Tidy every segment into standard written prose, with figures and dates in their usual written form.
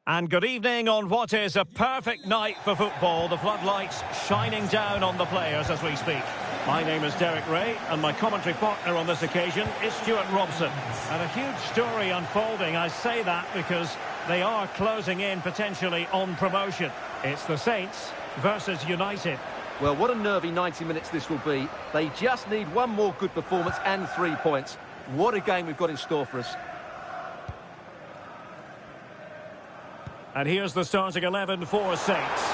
And good evening on what is a perfect night for football. The floodlights shining down on the players as we speak. My name is Derek Ray, and my commentary partner on this occasion is Stuart Robson. And a huge story unfolding. I say that because they are closing in potentially on promotion. It's the Saints versus United. Well, what a nervy 90 minutes this will be. They just need one more good performance and 3 points. What a game we've got in store for us. And here's the starting 11 for Saints.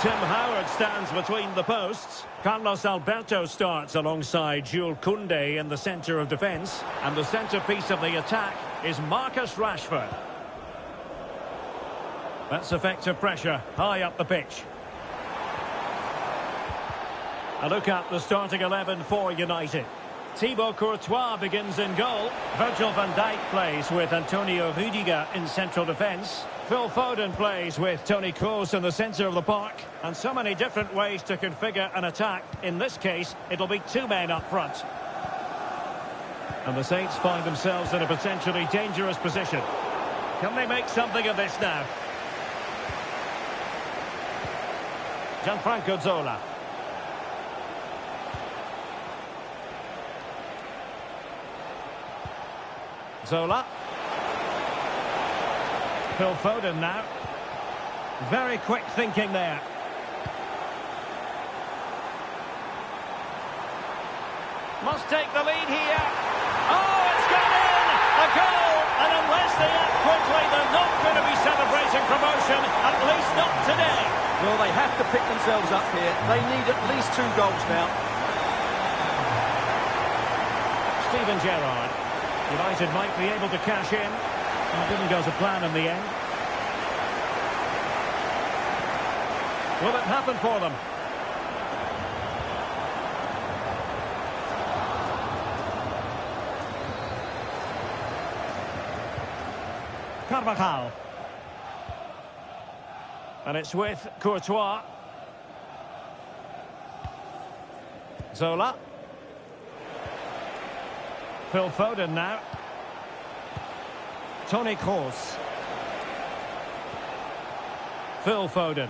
Tim Howard stands between the posts. Carlos Alberto starts alongside Jules Koundé in the centre of defence. And the centrepiece of the attack is Marcus Rashford. That's effective pressure high up the pitch. A look at the starting 11 for United. Thibaut Courtois begins in goal. Virgil van Dijk plays with Antonio Rudiger in central defence. Phil Foden plays with Toni Kroos in the centre of the park. And so many different ways to configure an attack. In this case, it'll be two men up front. And the Saints find themselves in a potentially dangerous position. Can they make something of this now? Gianfranco Zola. Zola. Phil Foden now. Very quick thinking there. Must take the lead here. Oh, it's gone in! A goal! And unless they act quickly, they're not going to be celebrating promotion, at least not today. Well, they have to pick themselves up here. They need at least 2 goals now. Steven Gerrard. United might be able to cash in. It didn't go to plan in the end. Will it happen for them? Carvajal. And it's with Courtois. Zola. Phil Foden now. Toni Kroos. Phil Foden.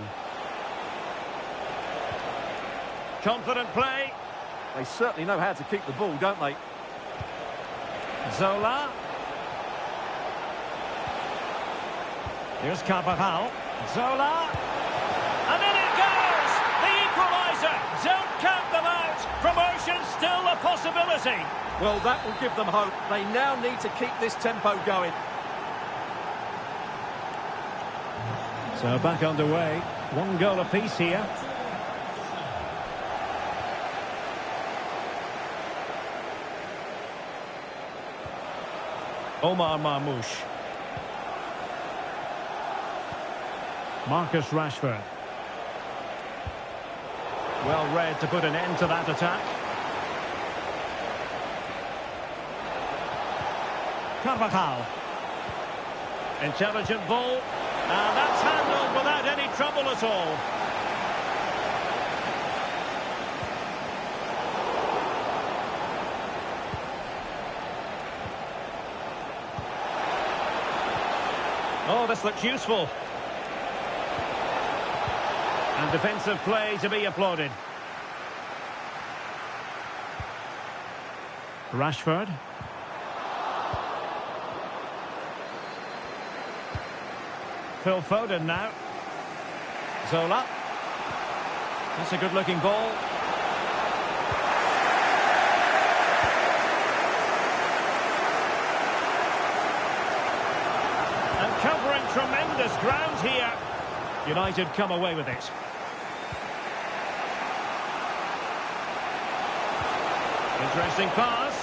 Confident play. They certainly know how to keep the ball, don't they? Zola. Here's Carvajal. Zola. And in it goes! The equaliser! Don't count them out! Promotion still a possibility! Well, that will give them hope. They now need to keep this tempo going. So back underway. 1 goal apiece here. Omar Marmoush. Marcus Rashford. Well read to put an end to that attack. Carvajal. Intelligent ball. And that's handled without any trouble at all. Oh, this looks useful. And defensive play to be applauded. Rashford. Phil Foden now. Zola. That's a good-looking ball. And covering tremendous ground here. United come away with it. Interesting pass.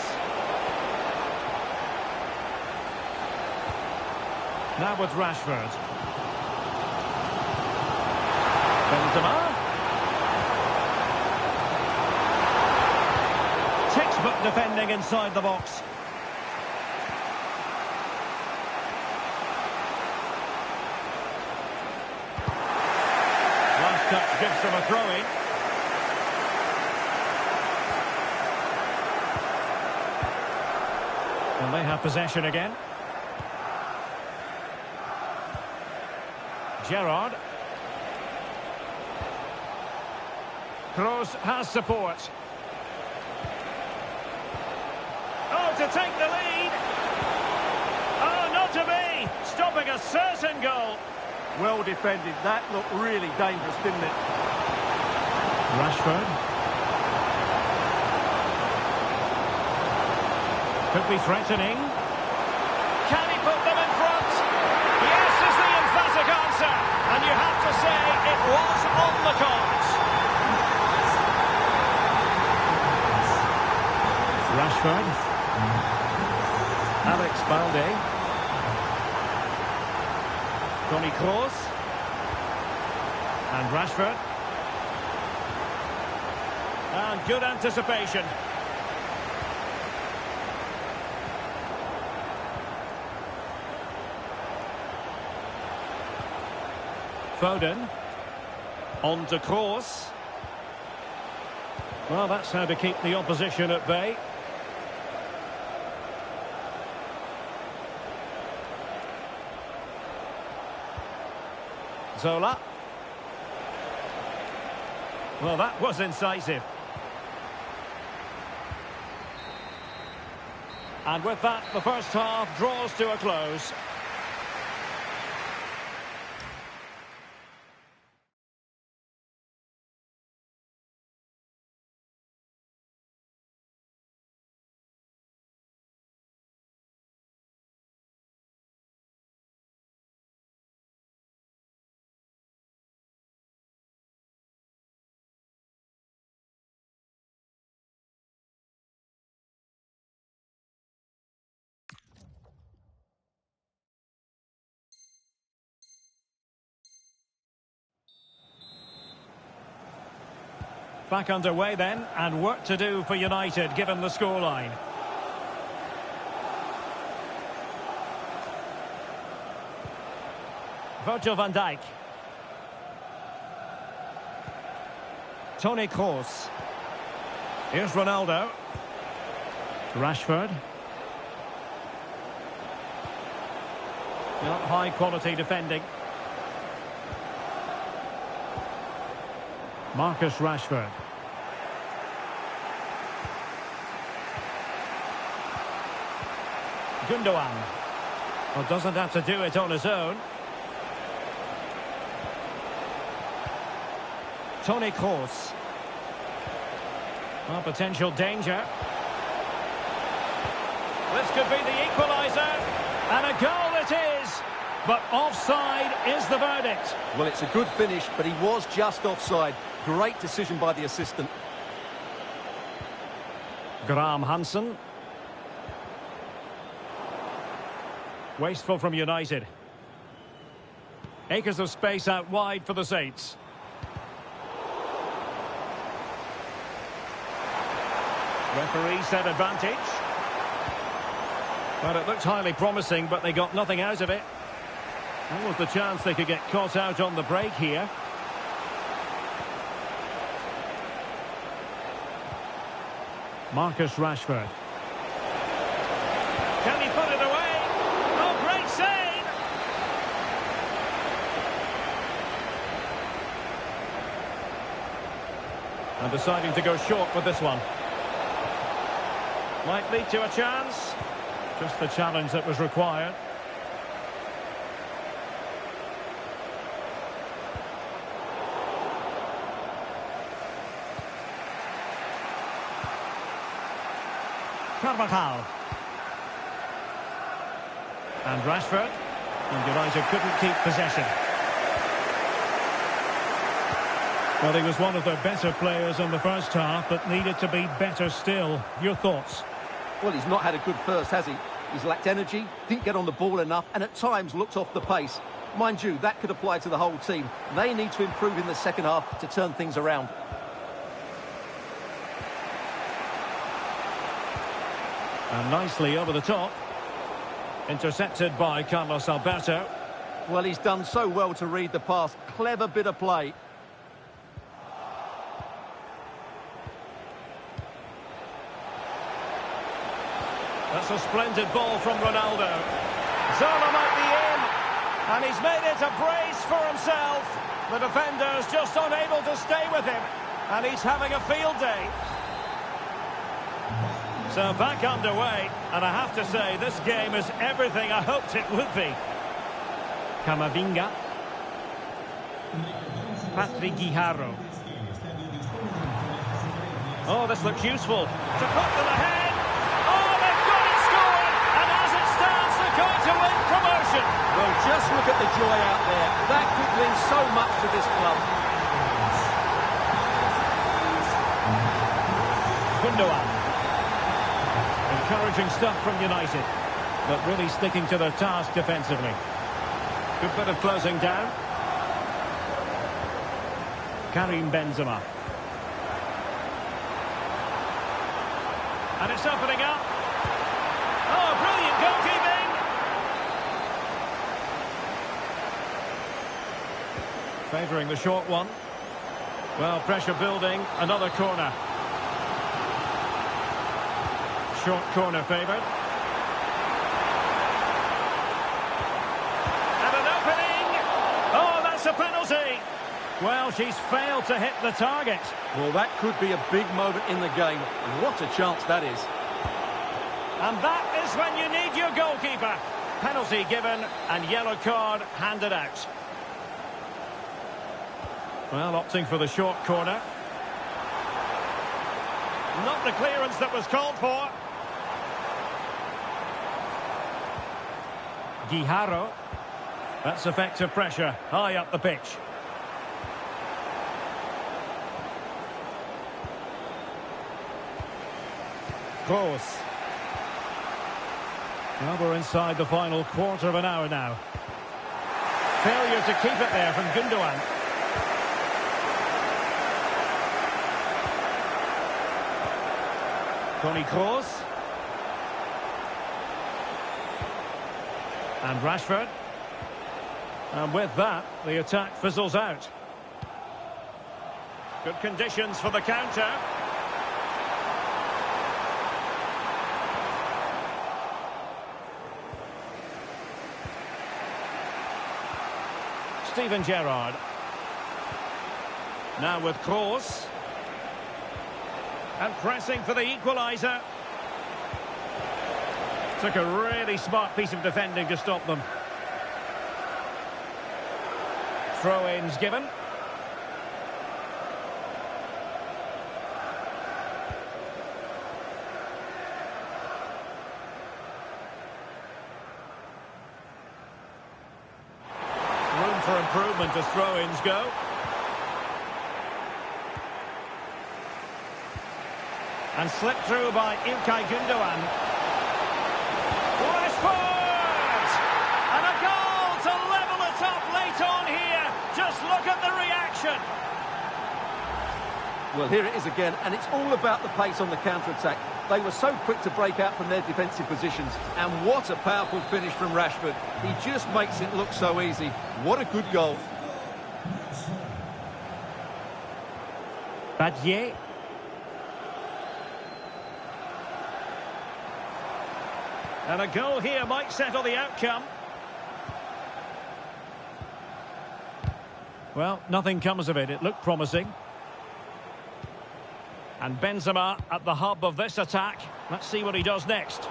Now with Rashford. Benzema. Textbook defending inside the box. Last touch gives them a throw-in. And they have possession again. Gerrard. Kroos has support. Oh, to take the lead. Oh, not to be. Stopping a certain goal. Well defended. That looked really dangerous, didn't it? Rashford. Could be threatening. Can he put them in front? Yes is the emphatic answer. And you have to say it was on the cards. Rashford. Alex Balde. Toni Kroos. And Rashford. And good anticipation. Foden. On to Kroos. Well, that's how to keep the opposition at bay. Zola. Well, that was incisive. And with that, the first half draws to a close. Back underway then, and work to do for United, given the scoreline. Virgil van Dijk. Toni Kroos. Here's Ronaldo. Rashford. Not high quality defending. Marcus Rashford. Gundogan. Well, doesn't have to do it on his own. Toni Kroos. Well, potential danger. This could be the equaliser. And a goal it is. But offside is the verdict. Well, it's a good finish, but he was just offside. Great decision by the assistant. Graham Hansen. Wasteful from United. Acres of space out wide for the Saints. Referee said advantage. Well, it looked highly promising, but they got nothing out of it. That was the chance they could get caught out on the break here. Marcus Rashford. Can he put it away? Oh, great save! And deciding to go short with this one. Might lead to a chance. Just the challenge that was required. Carvajal. And Rashford. And United couldn't keep possession. Well, he was one of their better players in the first half, but needed to be better still. Your thoughts? Well, he's not had a good first, has he? He's lacked energy, didn't get on the ball enough, and at times looked off the pace. Mind you, that could apply to the whole team. They need to improve in the second half to turn things around. And nicely over the top. Intercepted by Carlos Alberto. Well, he's done so well to read the pass. Clever bit of play. That's a splendid ball from Ronaldo. Zola might be in. And he's made it a brace for himself. The defender's just unable to stay with him. And he's having a field day. So back underway. And I have to say, this game is everything I hoped it would be. Camavinga. Patrick Guijarro. Oh, this looks useful. To put to the head. Oh, they've got it scored. And as it stands, they're going to win promotion. Well, just look at the joy out there. That could mean so much to this club. Gundogan. Encouraging stuff from United, but really sticking to their task defensively. Good bit of closing down. Karim Benzema. And it's opening up. Oh, brilliant goalkeeping! Favouring the short one. Well, pressure building. Another corner. Short corner favoured. And an opening! Oh, that's a penalty! Well, she's failed to hit the target. Well, that could be a big moment in the game. What a chance that is. And that is when you need your goalkeeper. Penalty given and yellow card handed out. Well, opting for the short corner. Not the clearance that was called for. Guijarro. That's effective pressure high up the pitch. Kroos. Well, we're inside the final quarter of an hour now. Failure to keep it there from Gundogan. Toni Kroos. And Rashford. And with that, the attack fizzles out. Good conditions for the counter. Steven Gerrard. Now with Kroos. And pressing for the equaliser. Took a really smart piece of defending to stop them. Throw-ins given. Room for improvement as throw-ins go. And slipped through by Ilkay Gundogan. Rashford! And a goal to level it up late on here. Just look at the reaction. Well, here it is again, and it's all about the pace on the counter-attack. They were so quick to break out from their defensive positions. And what a powerful finish from Rashford. He just makes it look so easy. What a good goal. Badier. And a goal here might settle the outcome. Well, nothing comes of it. It looked promising. And Benzema at the hub of this attack. Let's see what he does next.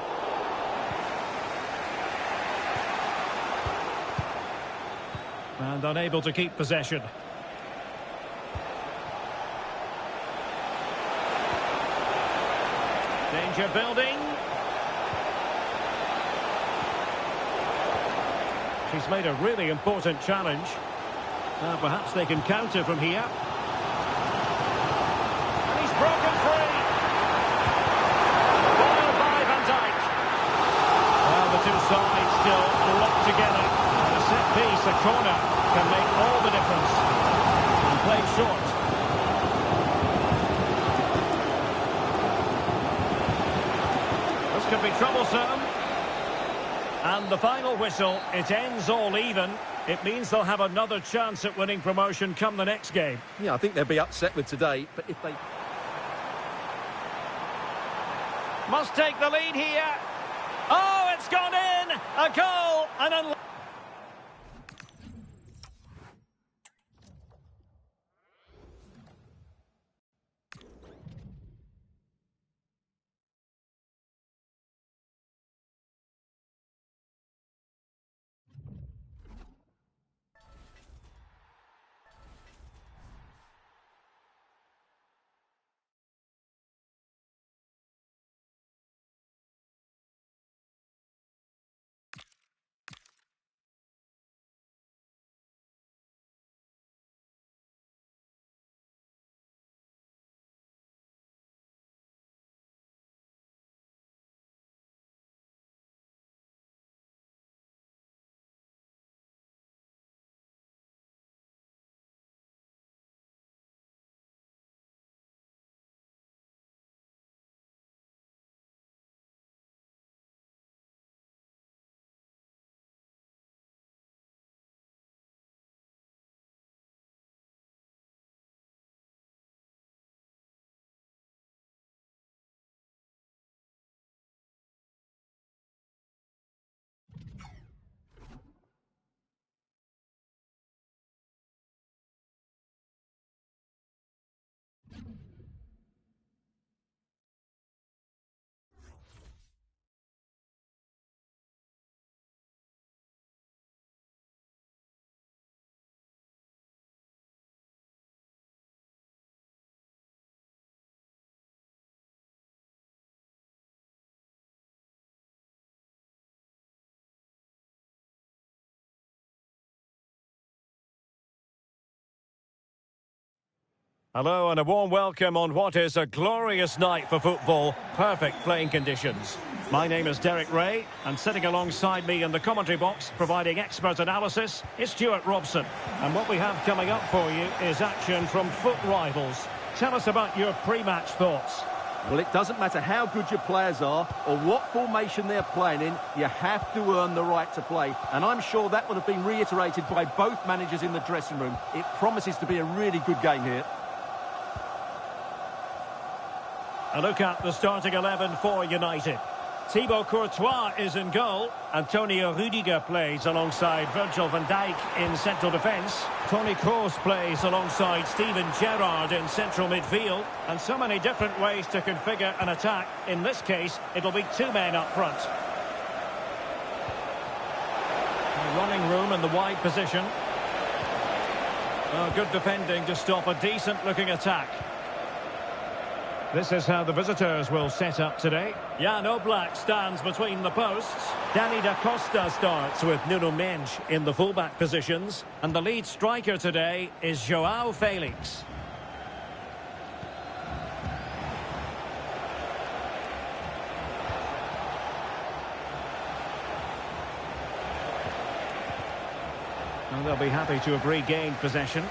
And unable to keep possession. Danger building. She's made a really important challenge. Perhaps they can counter from here. And he's broken free. Ball by Van Dijk. Well, the two sides still locked together. A set piece, a corner, can make all the difference. And played short. This could be troublesome. And the final whistle, it ends all even. It means they'll have another chance at winning promotion come the next game. Yeah, I think they'll be upset with today, but if they... Must take the lead here. Oh, it's gone in! A goal! And Hello and a warm welcome on what is a glorious night for football. Perfect playing conditions. My name is Derek Ray, and sitting alongside me in the commentary box, providing expert analysis, is Stuart Robson. And what we have coming up for you is action from foot rivals. Tell us about your pre-match thoughts. Well, it doesn't matter how good your players are or what formation they're playing in, you have to earn the right to play. And I'm sure that would have been reiterated by both managers in the dressing room. It promises to be a really good game here. A look at the starting 11 for United. Thibaut Courtois is in goal. Antonio Rudiger plays alongside Virgil van Dijk in central defence. Toni Kroos plays alongside Steven Gerrard in central midfield. And so many different ways to configure an attack. In this case, it'll be two men up front. Running room in the wide position. Oh, good defending to stop a decent-looking attack. This is how the visitors will set up today. Jan Oblak stands between the posts. Danny da Costa starts with Nuno Mendes in the fullback positions. And the lead striker today is João Felix. And they'll be happy to have regained possession.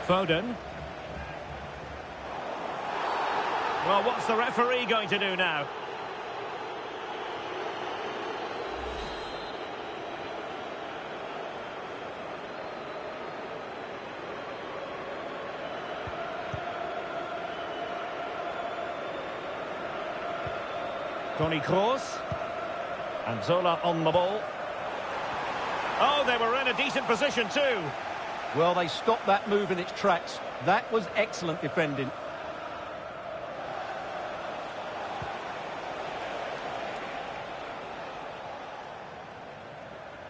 Foden. Well, what's the referee going to do now? Toni Kroos. And Zola on the ball. Oh, they were in a decent position too. Well, they stopped that move in its tracks. That was excellent defending.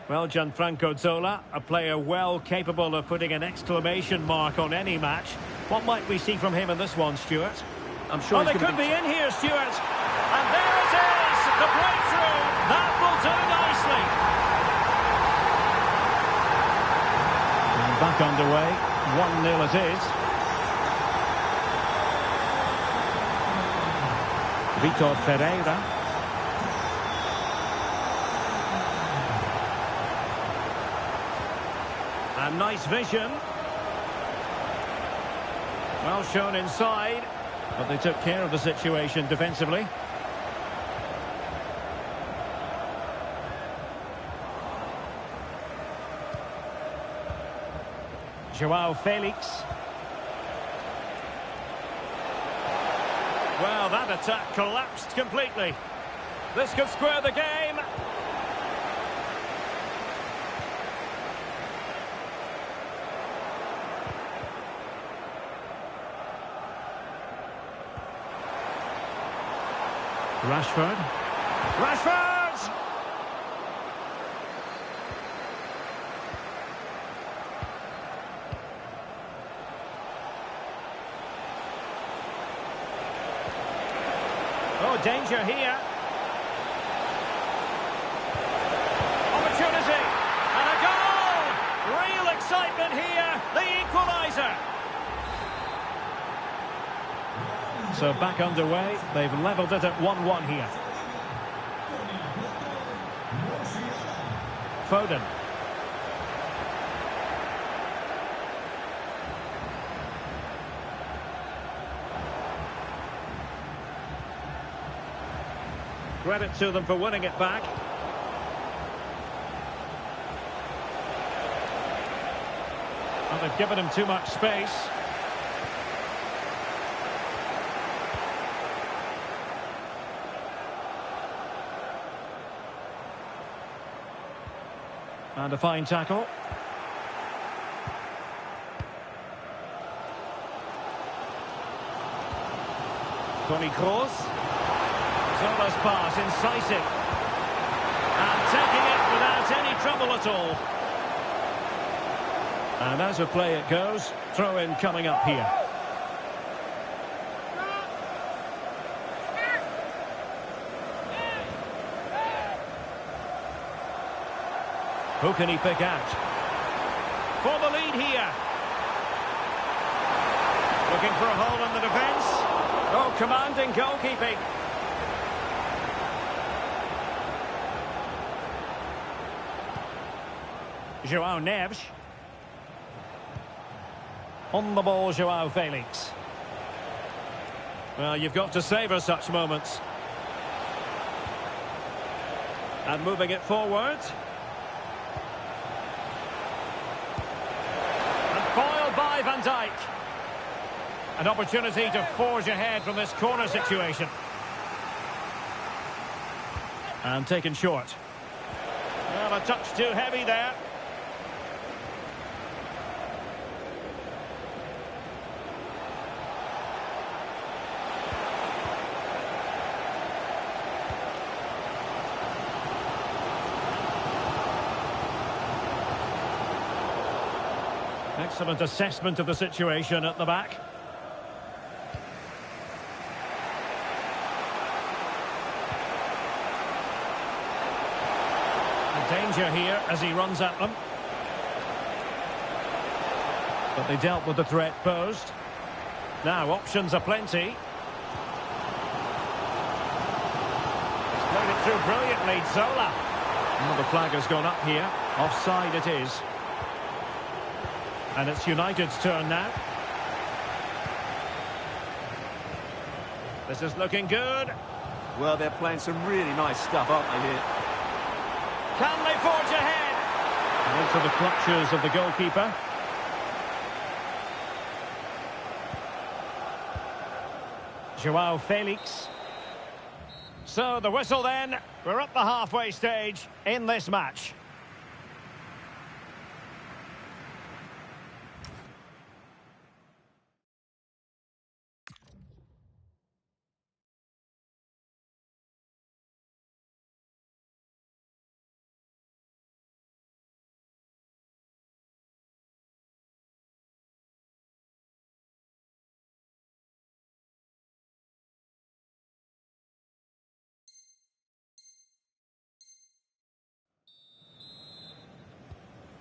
Well, Gianfranco Zola, a player well capable of putting an exclamation mark on any match. What might we see from him in this one, Stuart? I'm sure they could be in here, Stuart. And there it is, the breakthrough. That will do nicely. And back underway, 1-0 it is. Vitor Ferreira. And nice vision. Well shown inside, but they took care of the situation defensively. João Felix. Well, that attack collapsed completely. This could square the game. Rashford. Rashford! Oh, danger here. Opportunity. And a goal! Real excitement here. The equaliser. So back underway, they've levelled it at 1-1 here. Foden. Credit to them for winning it back. Well, they've given him too much space. And a fine tackle. Toni Kroos. Zola's pass, incisive. And taking it without any trouble at all. And as a play it goes, throw-in coming up here. Who can he pick out? For the lead here. Looking for a hole in the defence. Oh, commanding goalkeeping. João Neves. On the ball, João Felix. Well, you've got to savour such moments. And moving it forward. And foiled by Van Dijk. An opportunity to forge ahead from this corner situation. And taken short. Well, a touch too heavy there. Excellent assessment of the situation at the back. Danger here as he runs at them. But they dealt with the threat posed. Now options are plenty. He's played it through brilliantly, Zola. Well, the flag has gone up here. Offside it is. And it's United's turn now. This is looking good. Well, they're playing some really nice stuff, aren't they, here? Can they forge ahead? And into the clutches of the goalkeeper. João Felix. So the whistle then. We're at the halfway stage in this match.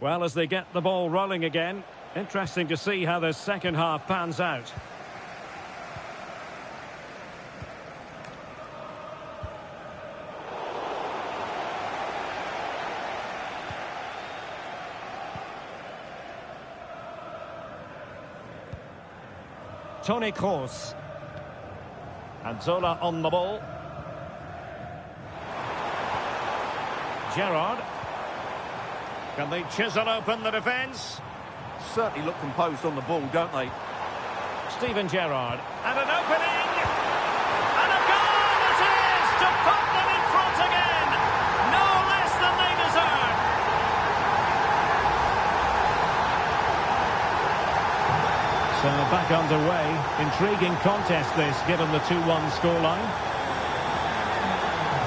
Well, as they get the ball rolling again, interesting to see how the second half pans out. Toni Kroos. And Zola on the ball. Gerrard. Can they chisel open the defence? Certainly look composed on the ball, don't they? Steven Gerrard. And an opening! And a goal it is to put them in front again! No less than they deserve! So back underway. Intriguing contest this, given the 2-1 scoreline.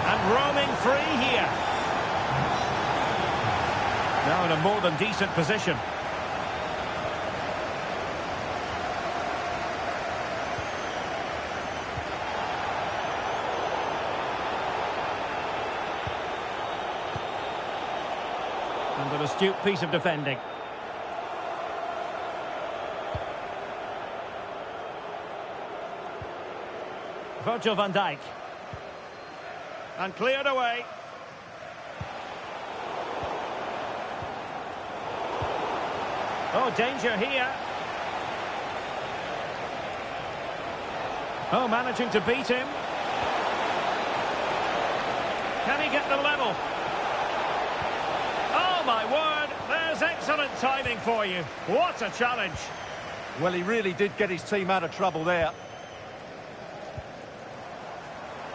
And roaming free here. Now in a more than decent position. And an astute piece of defending. Virgil van Dijk. And cleared away. Oh, danger here. Oh, managing to beat him. Can he get the level? Oh, my word. There's excellent timing for you. What a challenge. Well, he really did get his team out of trouble there.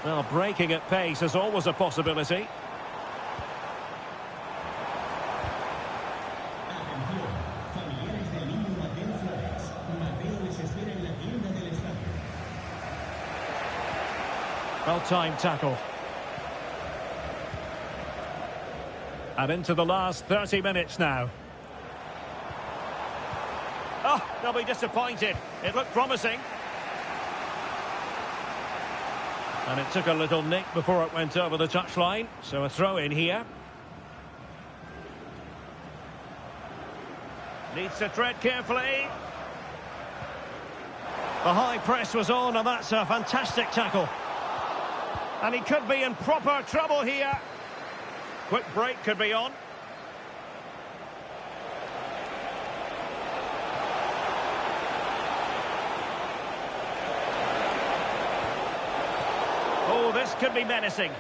Well, breaking at pace is always a possibility. Well-timed tackle. And into the last 30 minutes now. Oh, they'll be disappointed. It looked promising. And it took a little nick before it went over the touchline. So a throw in here. Needs to tread carefully. The high press was on, and that's a fantastic tackle. And he could be in proper trouble here. Quick break could be on. Oh, this could be menacing.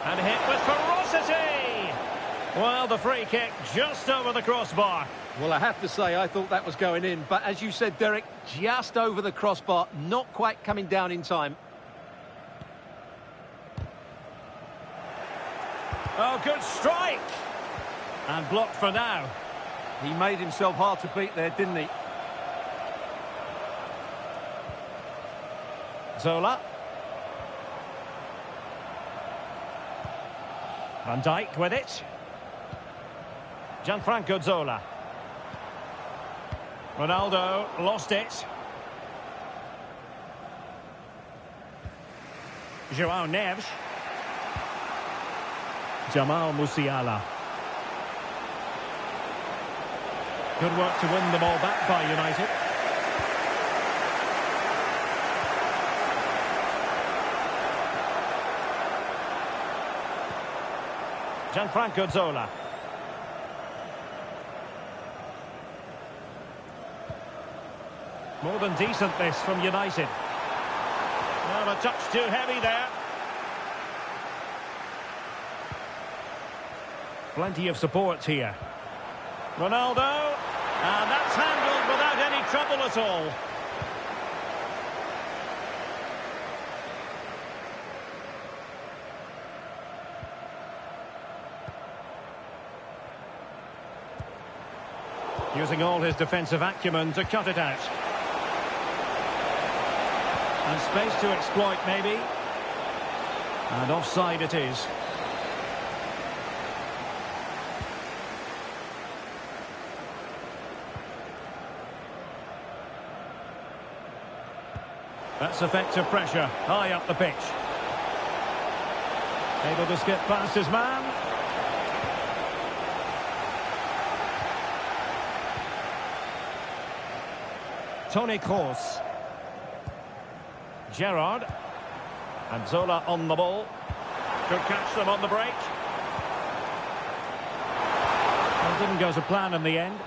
And hit with ferocity! Well, the free kick just over the crossbar. Well, I have to say, I thought that was going in. But as you said, Derek, just over the crossbar, not quite coming down in time. Oh, good strike! And blocked for now. He made himself hard to beat there, didn't he? Zola. Van Dijk with it. Gianfranco Zola. Ronaldo lost it. João Neves. Jamal Musiala. Good work to win the ball back by United. Gianfranco Zola. More than decent this from United. Well, a touch too heavy there. Plenty of support here. Ronaldo. And that's handled without any trouble at all. Using all his defensive acumen to cut it out. And space to exploit, maybe. And offside it is. That's effective pressure, high up the pitch. Able to skip past his man. Toni Kroos. Gerrard. And Zola on the ball. Could catch them on the break. Well, didn't go to plan in the end.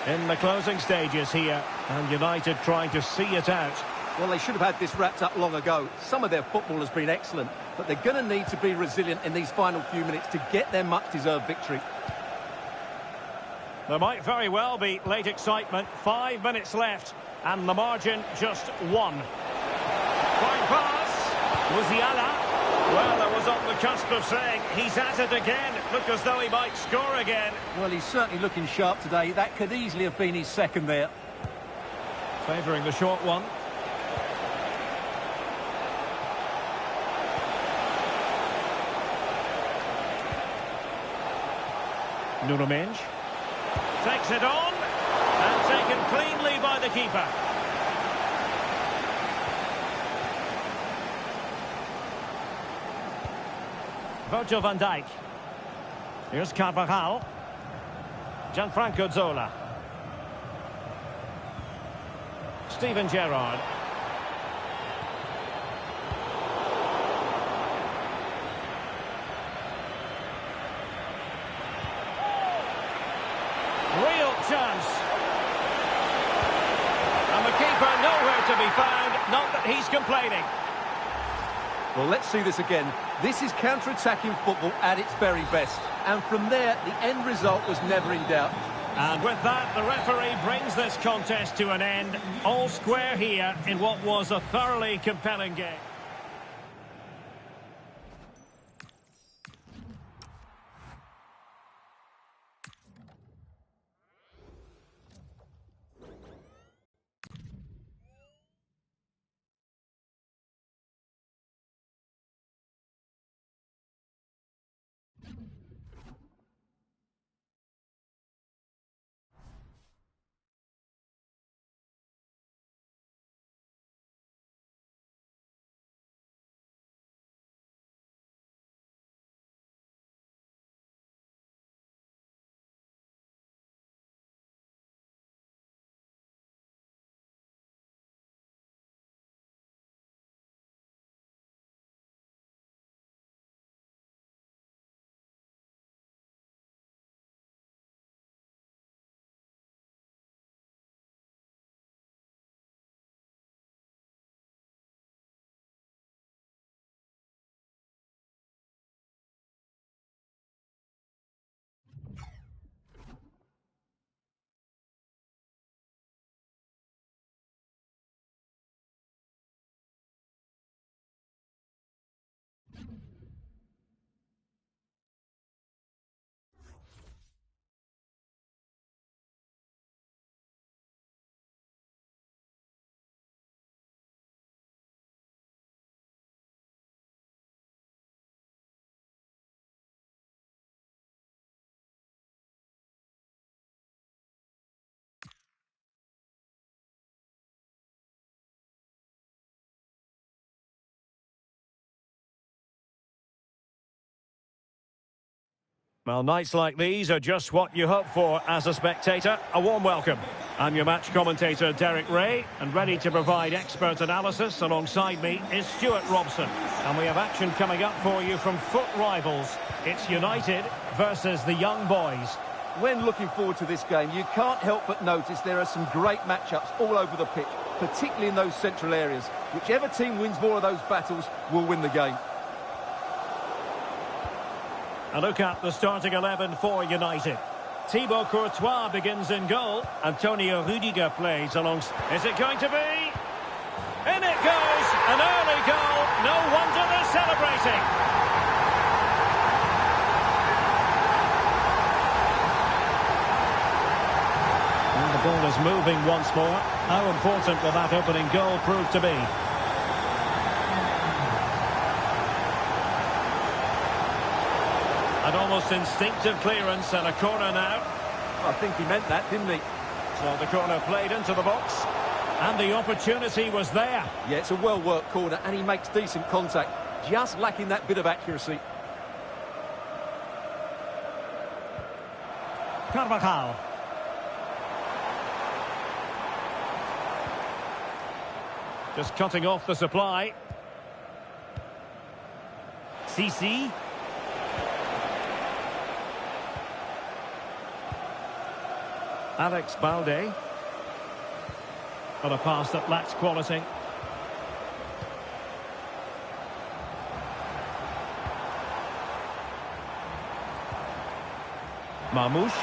In the closing stages here, and United trying to see it out. Well, they should have had this wrapped up long ago. Some of their football has been excellent, but they're going to need to be resilient in these final few minutes to get their much-deserved victory. There might very well be late excitement. 5 minutes left, and the margin just 1. Fine pass. Musiala. Well, I was on the cusp of saying he's at it again. Look as though he might score again. Well, he's certainly looking sharp today. That could easily have been his second there. Favouring the short one. Nuno Mendes. Takes it on. And taken cleanly by the keeper. Virgil van Dijk. Here's Carvajal. Gianfranco Zola. Steven Gerrard. Real chance. And the keeper nowhere to be found. Not that he's complaining. Well, let's see this again. This is counter-attacking football at its very best. And from there, the end result was never in doubt. And with that, the referee brings this contest to an end. All square here in what was a thoroughly compelling game. Well, nights like these are just what you hope for as a spectator. A warm welcome. I'm your match commentator, Derek Ray, and ready to provide expert analysis alongside me is Stuart Robson. And we have action coming up for you from foot rivals. It's United versus the Young Boys. When looking forward to this game, you can't help but notice there are some great matchups all over the pitch, particularly in those central areas. Whichever team wins more of those battles will win the game. A look at the starting 11 for United. Thibaut Courtois begins in goal. Antonio Rudiger plays alongside. Is it going to be? In it goes! An early goal. No wonder they're celebrating. And the ball is moving once more. How important will that opening goal prove to be? An almost instinctive clearance and a corner now. I think he meant that, didn't he? So the corner played into the box. And the opportunity was there. Yeah, it's a well-worked corner and he makes decent contact. Just lacking that bit of accuracy. Carvajal. Just cutting off the supply. Cici. Alex Balde. On a pass that lacks quality. Marmoush.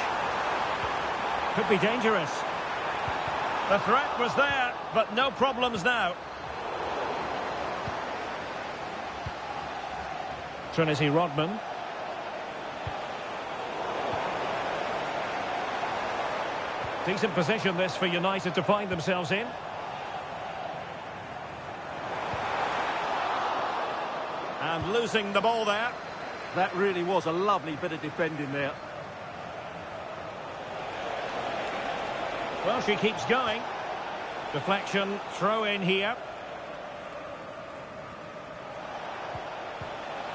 Could be dangerous. The threat was there, but no problems now. Trinity Rodman. Decent position this for United to find themselves in. And losing the ball there. That really was a lovely bit of defending there. Well, she keeps going. Deflection, throw in here.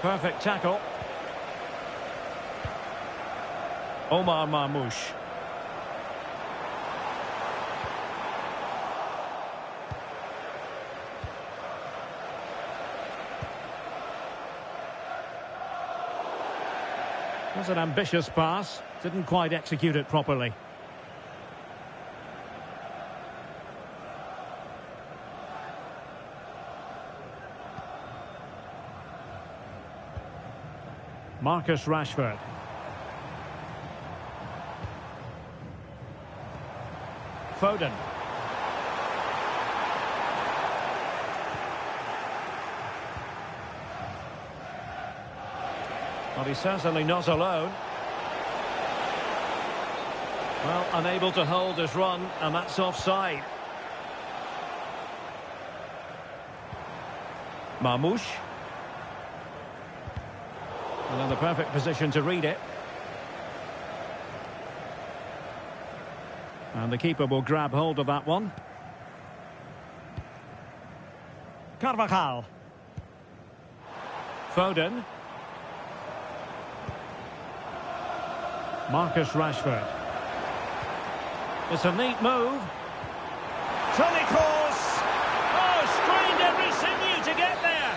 Perfect tackle. Omar Marmoush. It was an ambitious pass. Didn't quite execute it properly. Marcus Rashford. Foden. Well, he's certainly not alone. Well, unable to hold his run, and that's offside. Marmoush. And in the perfect position to read it. And the keeper will grab hold of that one. Carvajal. Foden. Marcus Rashford. It's a neat move. Toni Kroos. Oh, strained every sinew to get there.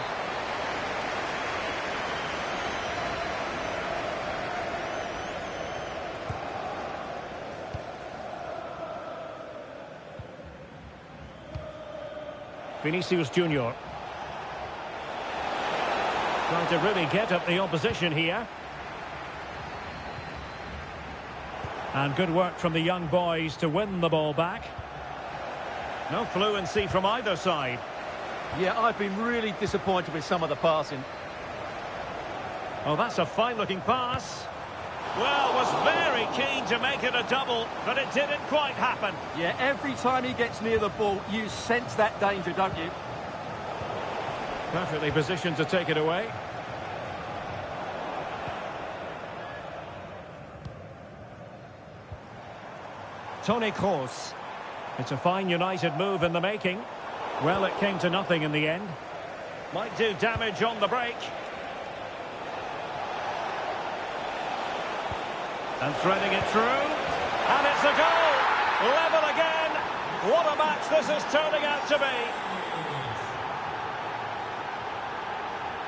Vinicius Junior. Trying to really get at the opposition here. And good work from the young boys to win the ball back. No fluency from either side. Yeah, I've been really disappointed with some of the passing. Oh, that's a fine-looking pass. Well, was very keen to make it a double, but it didn't quite happen. Yeah, every time he gets near the ball, you sense that danger, don't you? Perfectly positioned to take it away. Toni Kroos. It's a fine United move in the making. Well, it came to nothing in the end. Might do damage on the break. And threading it through. And it's a goal! Level again! What a match this is turning out to be!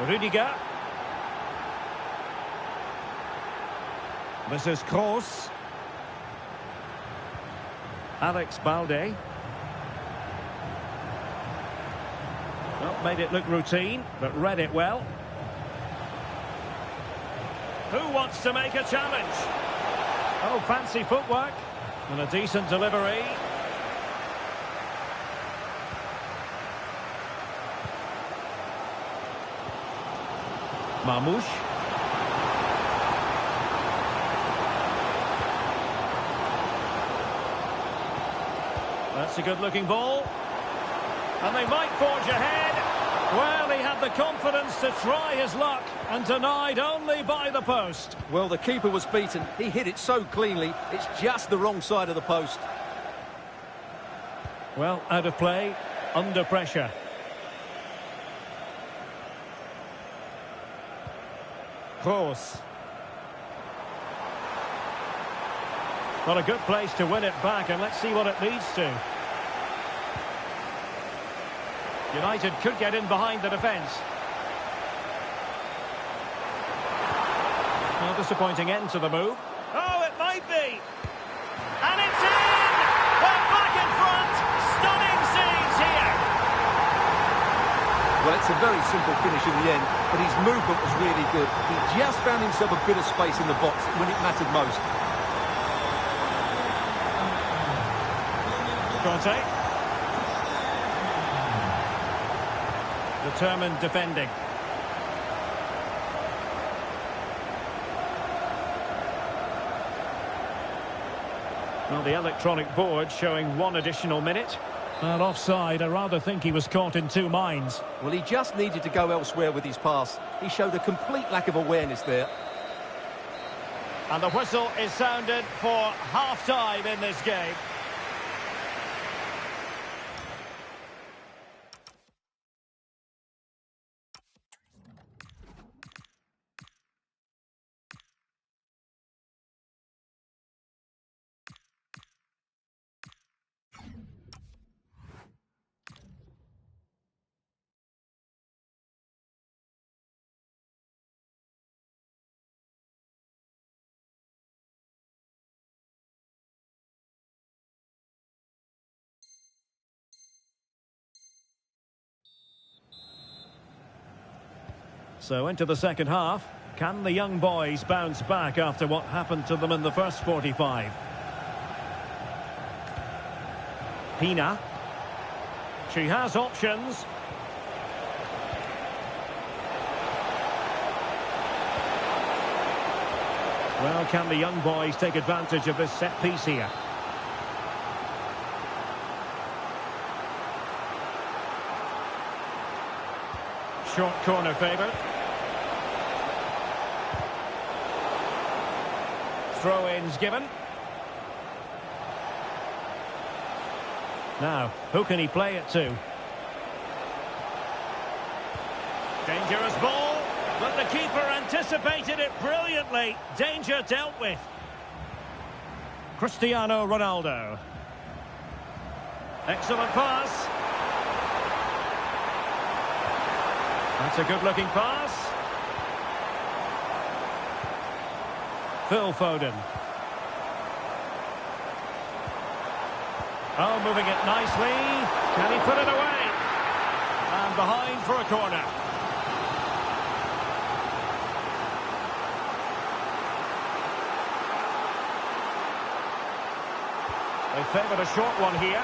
Rudiger. This is Kroos. Alex Balde. Well, made it look routine, but read it well. Who wants to make a challenge? Oh, fancy footwork and a decent delivery. Marmoush. That's a good-looking ball. And they might forge ahead. Well, he had the confidence to try his luck and denied only by the post. Well, the keeper was beaten. He hit it so cleanly. It's just the wrong side of the post. Well, out of play, under pressure. Kroos. Well, a good place to win it back, and let's see what it leads to. United could get in behind the defence. Well, disappointing end to the move. Oh, it might be. And it's in! Well, back in front. Stunning scenes here. Well, it's a very simple finish in the end, but his movement was really good. He just found himself a bit of space in the box when it mattered most. Conte. Determined defending. Well, the electronic board showing 1 additional minute. And offside, I rather think he was caught in 2 minds. Well, he just needed to go elsewhere with his pass. He showed a complete lack of awareness there. And the whistle is sounded for half-time in this game. So into the second half. Can the young boys bounce back after what happened to them in the first 45? Pina. She has options. Well, can the young boys take advantage of this set piece here? Short corner favoured. Throw-ins given. Now, who can he play it to? Dangerous ball, but the keeper anticipated it brilliantly. Danger dealt with. Cristiano Ronaldo. Excellent pass. That's a good-looking pass. Phil Foden. Oh, moving it nicely. Can he put it away? And behind for a corner. They favoured a short one here.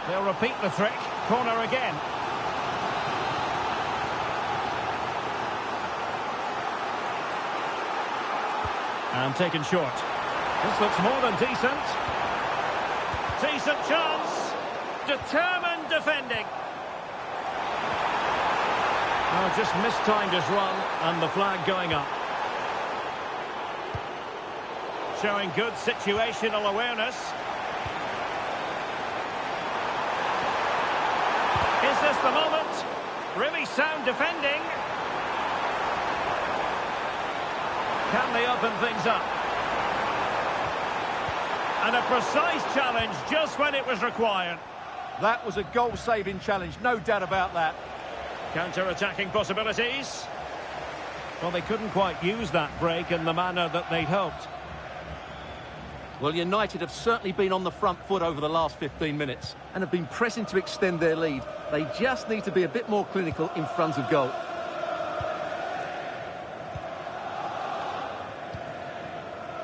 They'll repeat the trick. Corner again. And taken short. This looks more than decent. Decent chance. Determined defending. Oh, just mistimed his run and the flag going up. Showing good situational awareness. Is this the moment? Really sound defending. Can they open things up? And a precise challenge just when it was required. That was a goal-saving challenge, no doubt about that. Counter-attacking possibilities. Well, they couldn't quite use that break in the manner that they'd hoped. Well, United have certainly been on the front foot over the last 15 minutes and have been pressing to extend their lead. They just need to be a bit more clinical in front of goal.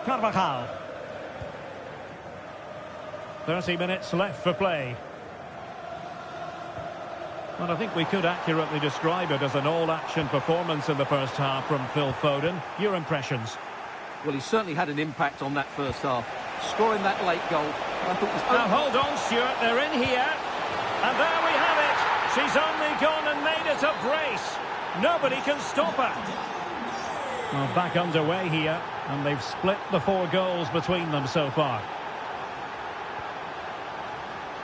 Carvajal. 30 minutes left for play. Well, I think we could accurately describe it as an all-action performance in the first half from Phil Foden. Your impressions? Well, he certainly had an impact on that first half. Scoring that late goal, I thought was... Now, hold on, Stuart. They're in here. And there we have it. She's only gone and made it a brace. Nobody can stop her. Well, back underway here. And they've split the 4 goals between them so far.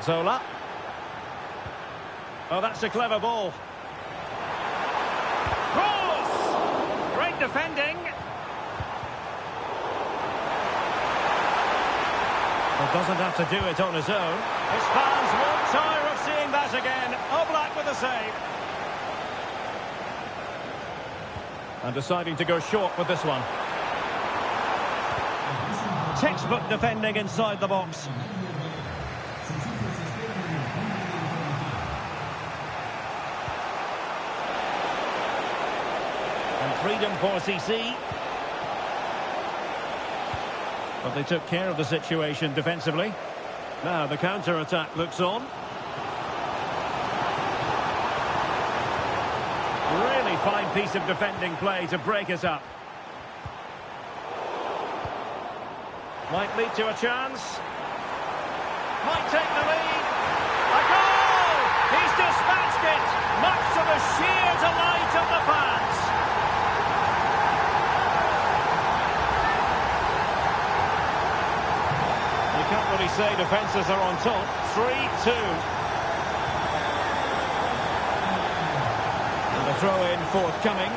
Zola. Oh, that's a clever ball. Cross! Great defending. Well, doesn't have to do it on his own. His fans won't tire of seeing that again. Oblak with a save. And deciding to go short with this one. Textbook defending inside the box. And freedom for CC. But they took care of the situation defensively. Now the counter-attack looks on. Really fine piece of defending play to break us up. Might lead to a chance. Might take the lead. A goal! He's dispatched it, much to the sheer delight of the fans. You can't really say defences are on top. 3-2. And a throw-in forthcoming.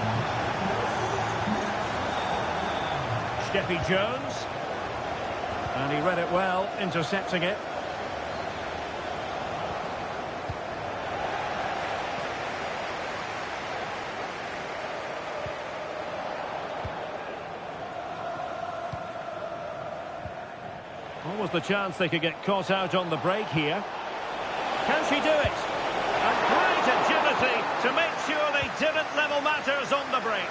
Steffi Jones. And he read it well, intercepting it. What was the chance they could get caught out on the break here? Can she do it? And great agility to make sure they didn't level matters on the break.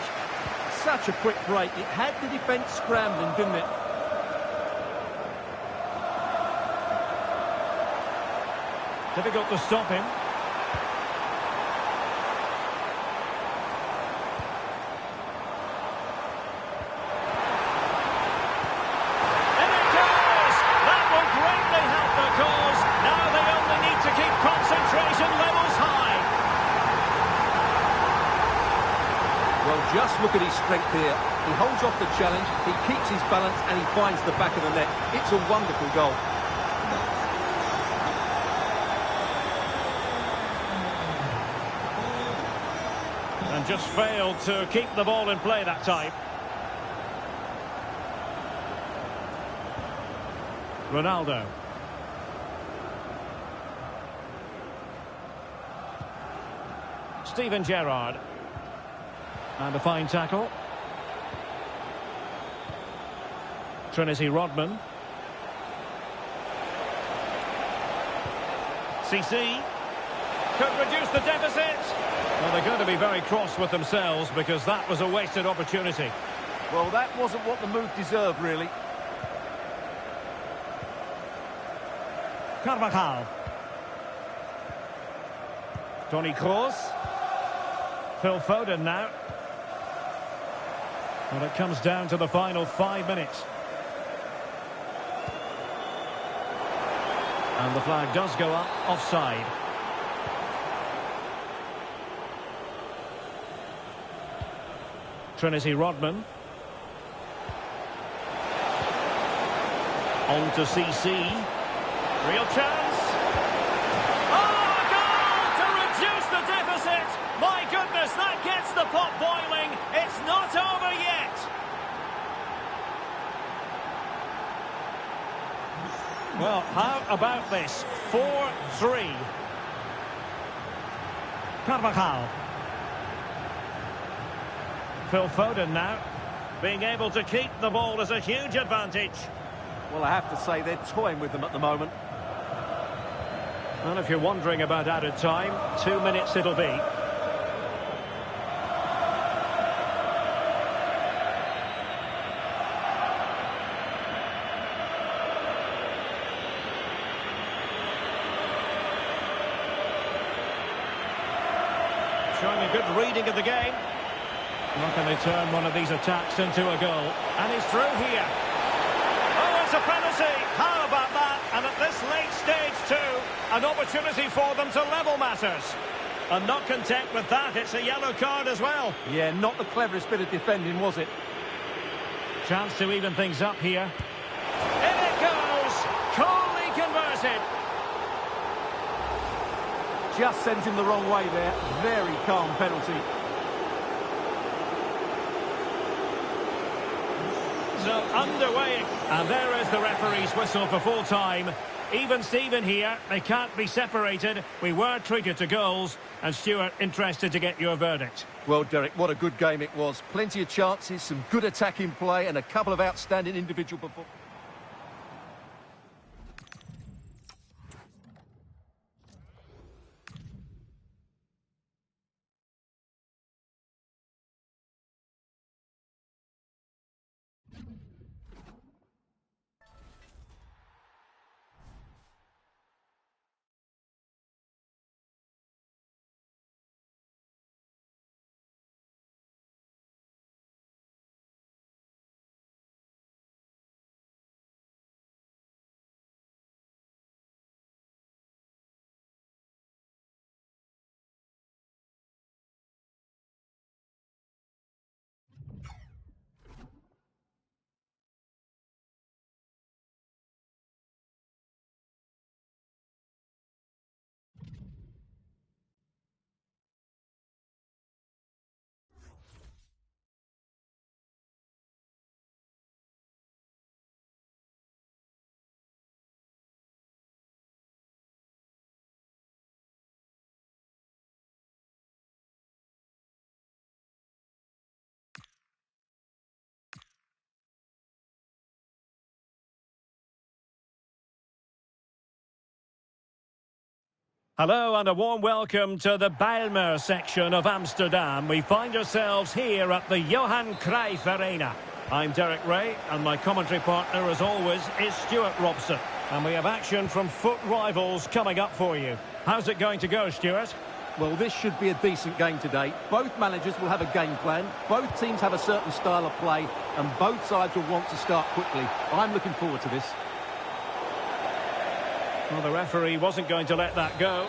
Such a quick break. It had the defence scrambling, didn't it? Difficult to stop him. And it goes! That will greatly help the cause. Now they only need to keep concentration levels high. Well, just look at his strength here. He holds off the challenge, he keeps his balance, and he finds the back of the net. It's a wonderful goal. And just failed to keep the ball in play that time. Ronaldo. Steven Gerrard. And a fine tackle. Trinity Rodman. CC. Could reduce the deficit. Well, they're going to be very cross with themselves because that was a wasted opportunity. Well, that wasn't what the move deserved, really. Carvajal. Toni Kroos. Phil Foden now. Well, it comes down to the final 5 minutes. And the flag does go up, offside. Trinity Rodman. On to CC. Real chance. Oh, a goal to reduce the deficit. My goodness, that gets the pot boiling. It's not over yet. Well, how about this? 4-3. Carvajal. Phil Foden now. Being able to keep the ball is a huge advantage. Well, I have to say they're toying with them at the moment. And if you're wondering about added time, 2 minutes it'll be. Showing a good reading of the game. How can they turn one of these attacks into a goal? And he's through here. Oh, it's a penalty. How about that? And at this late stage too, an opportunity for them to level matters. And not content with that, it's a yellow card as well. Yeah, not the cleverest bit of defending, was it? Chance to even things up here. In it goes. Coolly converted. Just sent him the wrong way there. Very calm penalty. So underway, and there is the referee's whistle for full time. Even Steven here, they can't be separated. We were treated to goals, and Stuart, interested to get your verdict. Well, Derek, what a good game it was. Plenty of chances, some good attacking play, and a couple of outstanding individual performances. Hello and a warm welcome to the Bijlmer section of Amsterdam. We find ourselves here at the Johan Cruyff Arena. I'm Derek Ray and my commentary partner as always is Stuart Robson. And we have action from foot rivals coming up for you. How's it going to go, Stuart? Well, this should be a decent game today. Both managers will have a game plan. Both teams have a certain style of play and both sides will want to start quickly. I'm looking forward to this. Well, the referee wasn't going to let that go.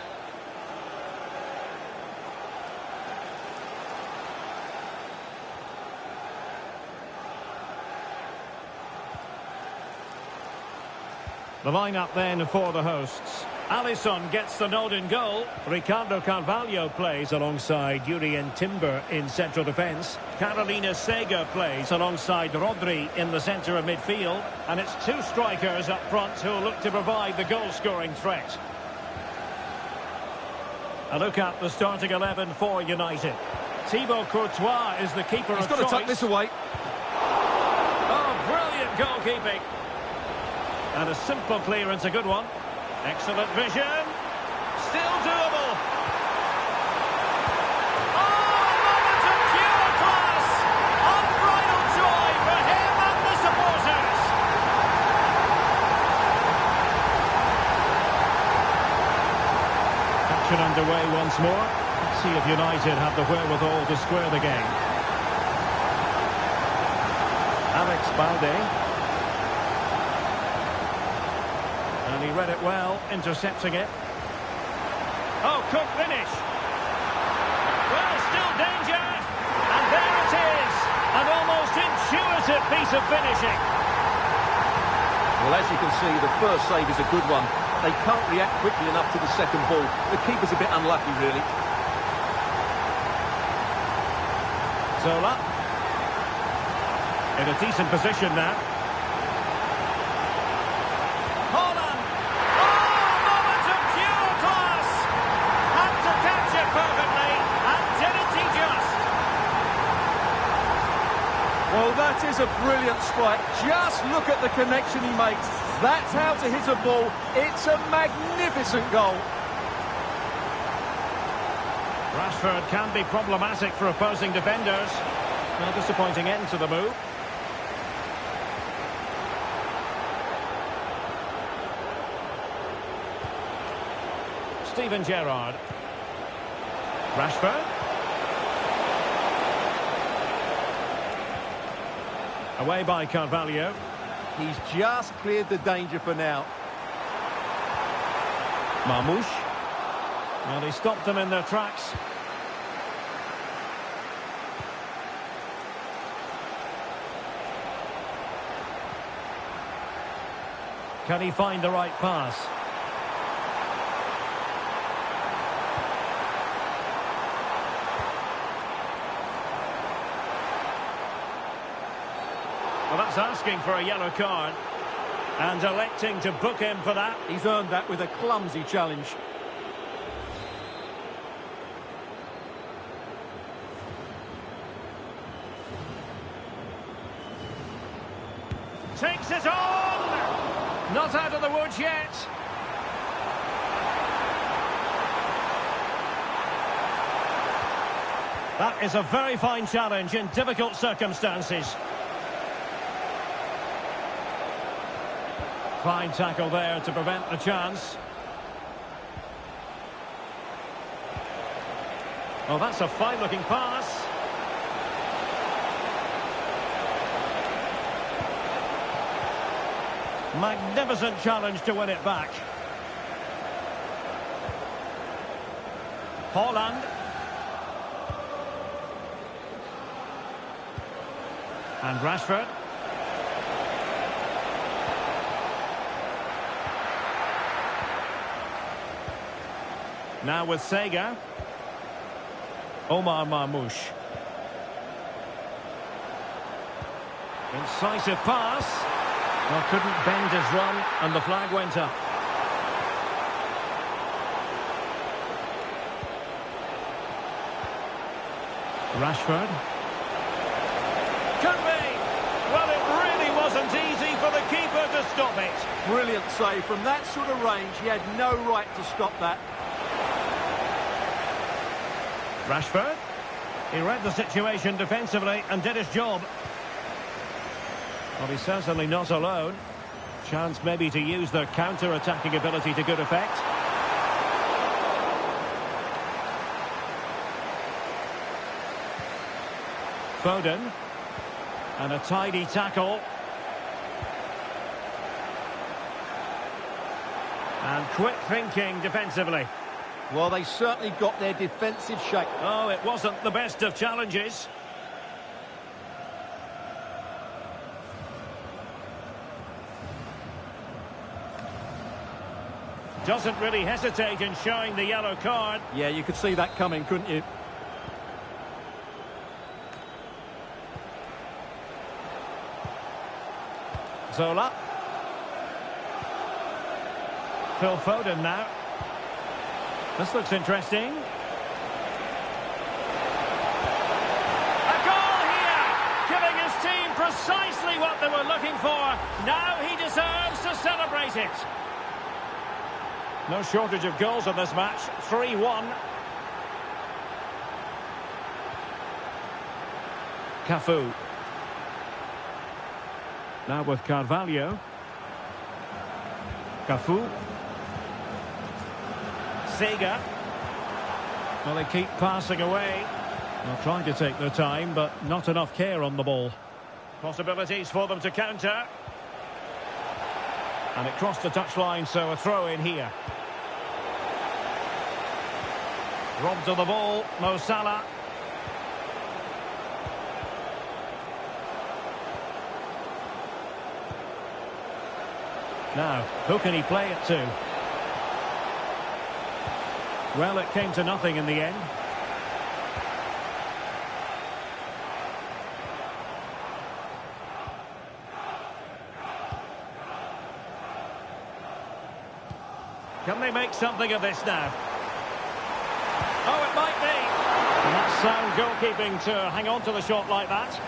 The lineup then for the hosts. Alisson gets the nod in goal. Ricardo Carvalho plays alongside Jurien Timber in central defence. Carolina Sega plays alongside Rodri in the centre of midfield. And it's two strikers up front who look to provide the goal-scoring threat. A look at the starting 11 for United. Thibaut Courtois is the keeper of choice. He's got to tuck this away. Oh, brilliant goalkeeping. And a simple clearance, a good one. Excellent vision. Still doable. Oh, moment of pure class. Unbridled joy for him and the supporters. Action underway once more. Let's see if United have the wherewithal to square the game. Alex Balde. And he read it well, intercepting it. Oh, could finish. Well, still danger. And there it is. An almost intuitive piece of finishing. Well, as you can see, the first save is a good one. They can't react quickly enough to the second ball. The keeper's a bit unlucky, really. Zola. In a decent position now. Holland. Well, that is a brilliant strike. Just look at the connection he makes. That's how to hit a ball. It's a magnificent goal. Rashford can be problematic for opposing defenders. A disappointing end to the move. Steven Gerrard. Rashford. Away by Carvalho. He's just cleared the danger for now. Marmoush. Well, he stopped them in their tracks. Can he find the right pass? Well, that's asking for a yellow card. And electing to book him for that. He's earned that with a clumsy challenge. Takes it on! Not out of the woods yet. That is a very fine challenge in difficult circumstances. Fine tackle there to prevent the chance. Oh, that's a fine-looking pass. Magnificent challenge to win it back. Haaland. And Rashford. Now with Sega. Omar Marmoush. Incisive pass. Well, couldn't bend his run, and the flag went up. Rashford. Could be. Well, it really wasn't easy for the keeper to stop it. Brilliant save. From that sort of range, he had no right to stop that. Rashford. He read the situation defensively and did his job. Well, he's certainly not alone. Chance maybe to use their counter-attacking ability to good effect. Foden. And a tidy tackle. And quick thinking defensively. Well, they certainly got their defensive shape. Oh, it wasn't the best of challenges. Doesn't really hesitate in showing the yellow card. Yeah, you could see that coming, couldn't you? Zola. Phil Foden now. This looks interesting. A goal here! Giving his team precisely what they were looking for. Now he deserves to celebrate it. No shortage of goals in this match. 3-1. Cafu. Now with Carvalho. Cafu. Sega. Well, they keep passing away. They're trying to take their time, but not enough care on the ball. Possibilities for them to counter. And it crossed the touchline, so a throw in here. Robbed of the ball, Mo Salah. Now, who can he play it to? Well, it came to nothing in the end. Can they make something of this now? Oh, it might be. And that's sound goalkeeping to hang on to the shot like that.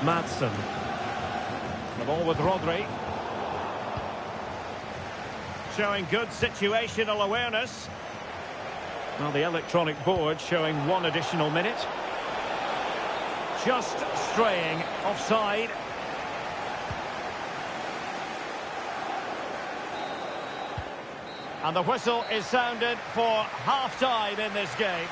Madsen. The ball with Rodri. Showing good situational awareness. Well, the electronic board showing 1 additional minute. Just straying offside. And the whistle is sounded for half-time in this game.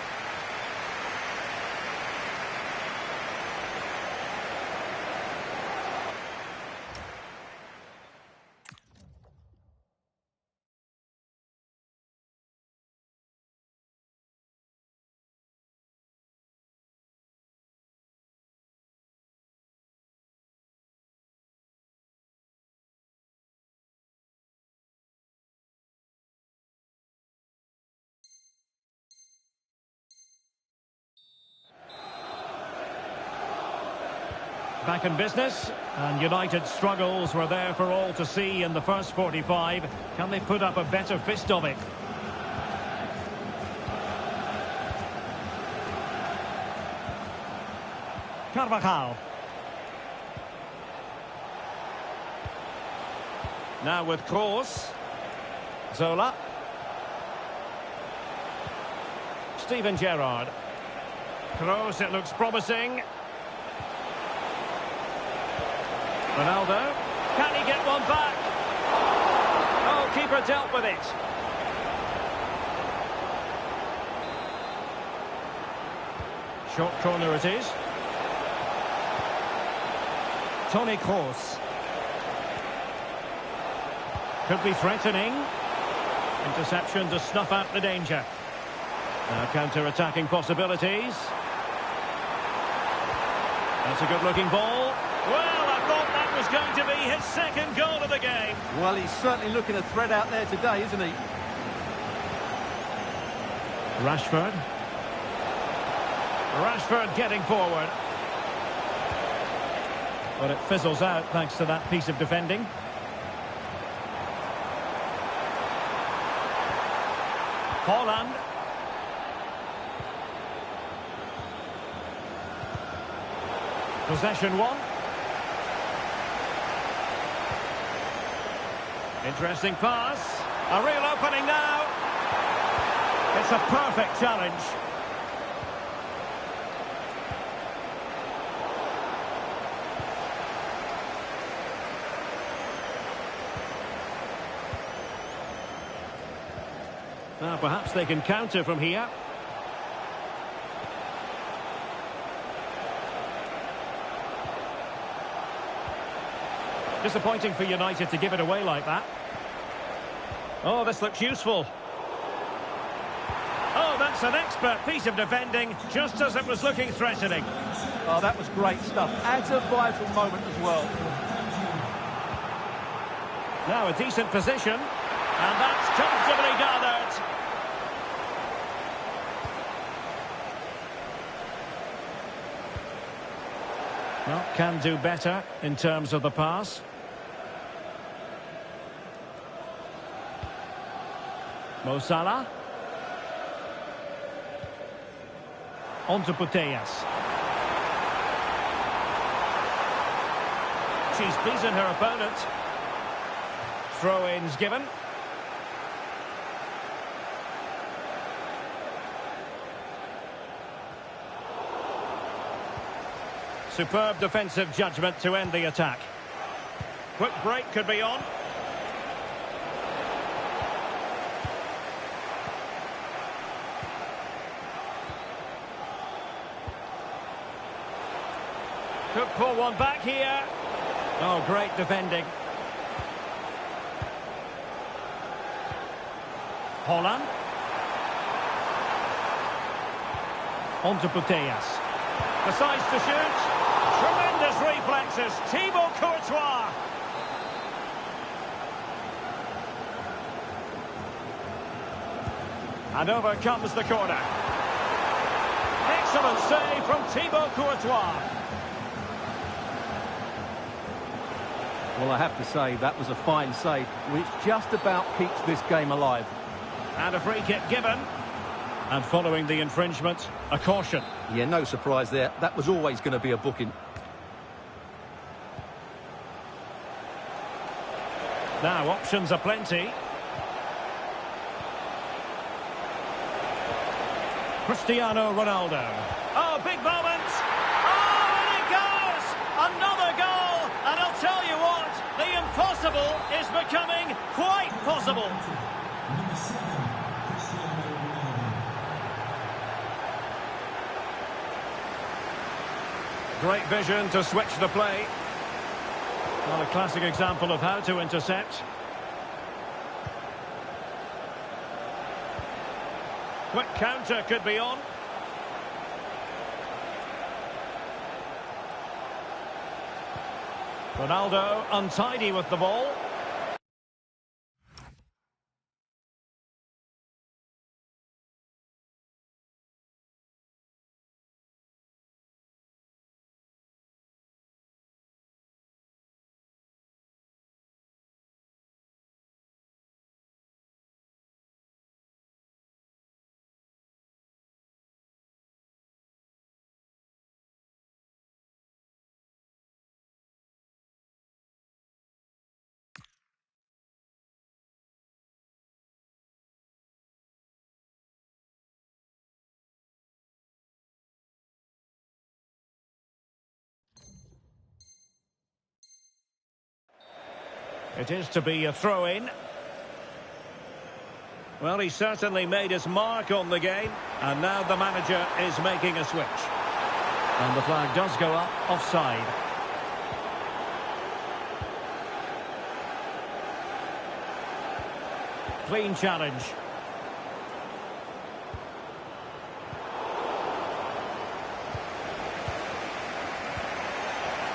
Back in business, and United's struggles were there for all to see in the first 45. Can they put up a better fist of it? Carvajal. Now with Kroos. Zola. Steven Gerrard. Kroos, it looks promising. Ronaldo, can he get one back? Oh, keeper dealt with it. Short corner it is. Toni Kroos. Could be threatening. Interception to snuff out the danger. Now counter-attacking possibilities. That's a good-looking ball. Well, I thought that was going to be his second goal of the game. Well, he's certainly looking a threat out there today, isn't he? Rashford. Rashford getting forward. But it fizzles out thanks to that piece of defending. Haaland. Possession one. Interesting pass. A real opening now. It's a perfect challenge. Now perhaps they can counter from here. Disappointing for United to give it away like that. Oh, this looks useful. Oh, that's an expert piece of defending, just as it was looking threatening. Oh, that was great stuff. At a vital moment as well. Now a decent position, and that's comfortably gathered. Well, can do better in terms of the pass. Mo Salah. On to Putellas. She's beaten her opponent. Throw-ins given. Superb defensive judgment to end the attack. Quick break could be on. Could pull one back here. Oh, great defending. Haaland. On to Putellas. Decides to shoot. Tremendous reflexes. Thibaut Courtois. And over comes the corner. Excellent save from Thibaut Courtois. Well, I have to say, that was a fine save, which just about keeps this game alive. And a free kick given. And following the infringement, a caution. Yeah, no surprise there. That was always going to be a booking. Now, options are plenty. Cristiano Ronaldo. Oh, big moment! Oh, and it goes! Another goal! And I'll tell you what, the impossible is becoming quite possible. Great vision to switch the play. Well, a classic example of how to intercept. Quick counter could be on. Ronaldo untidy with the ball. It is to be a throw-in. Well, he certainly made his mark on the game, and now the manager is making a switch. And the flag does go up, offside. Clean challenge.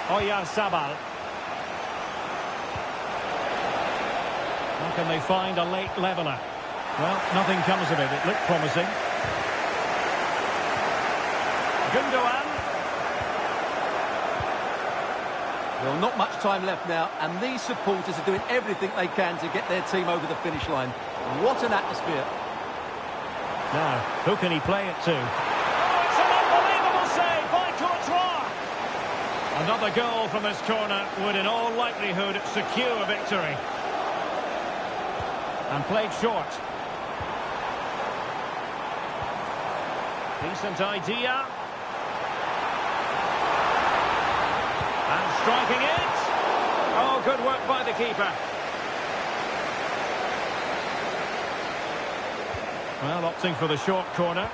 Oyarzabal. How can they find a late leveller? Well, nothing comes of it. It looked promising. Gundogan. Well, not much time left now, and these supporters are doing everything they can to get their team over the finish line. What an atmosphere. Now, who can he play it to? Oh, it's an unbelievable save by Courtois! Another goal from this corner would in all likelihood secure victory. And played short. Decent idea. And striking it. Oh, good work by the keeper. Well, opting for the short corner.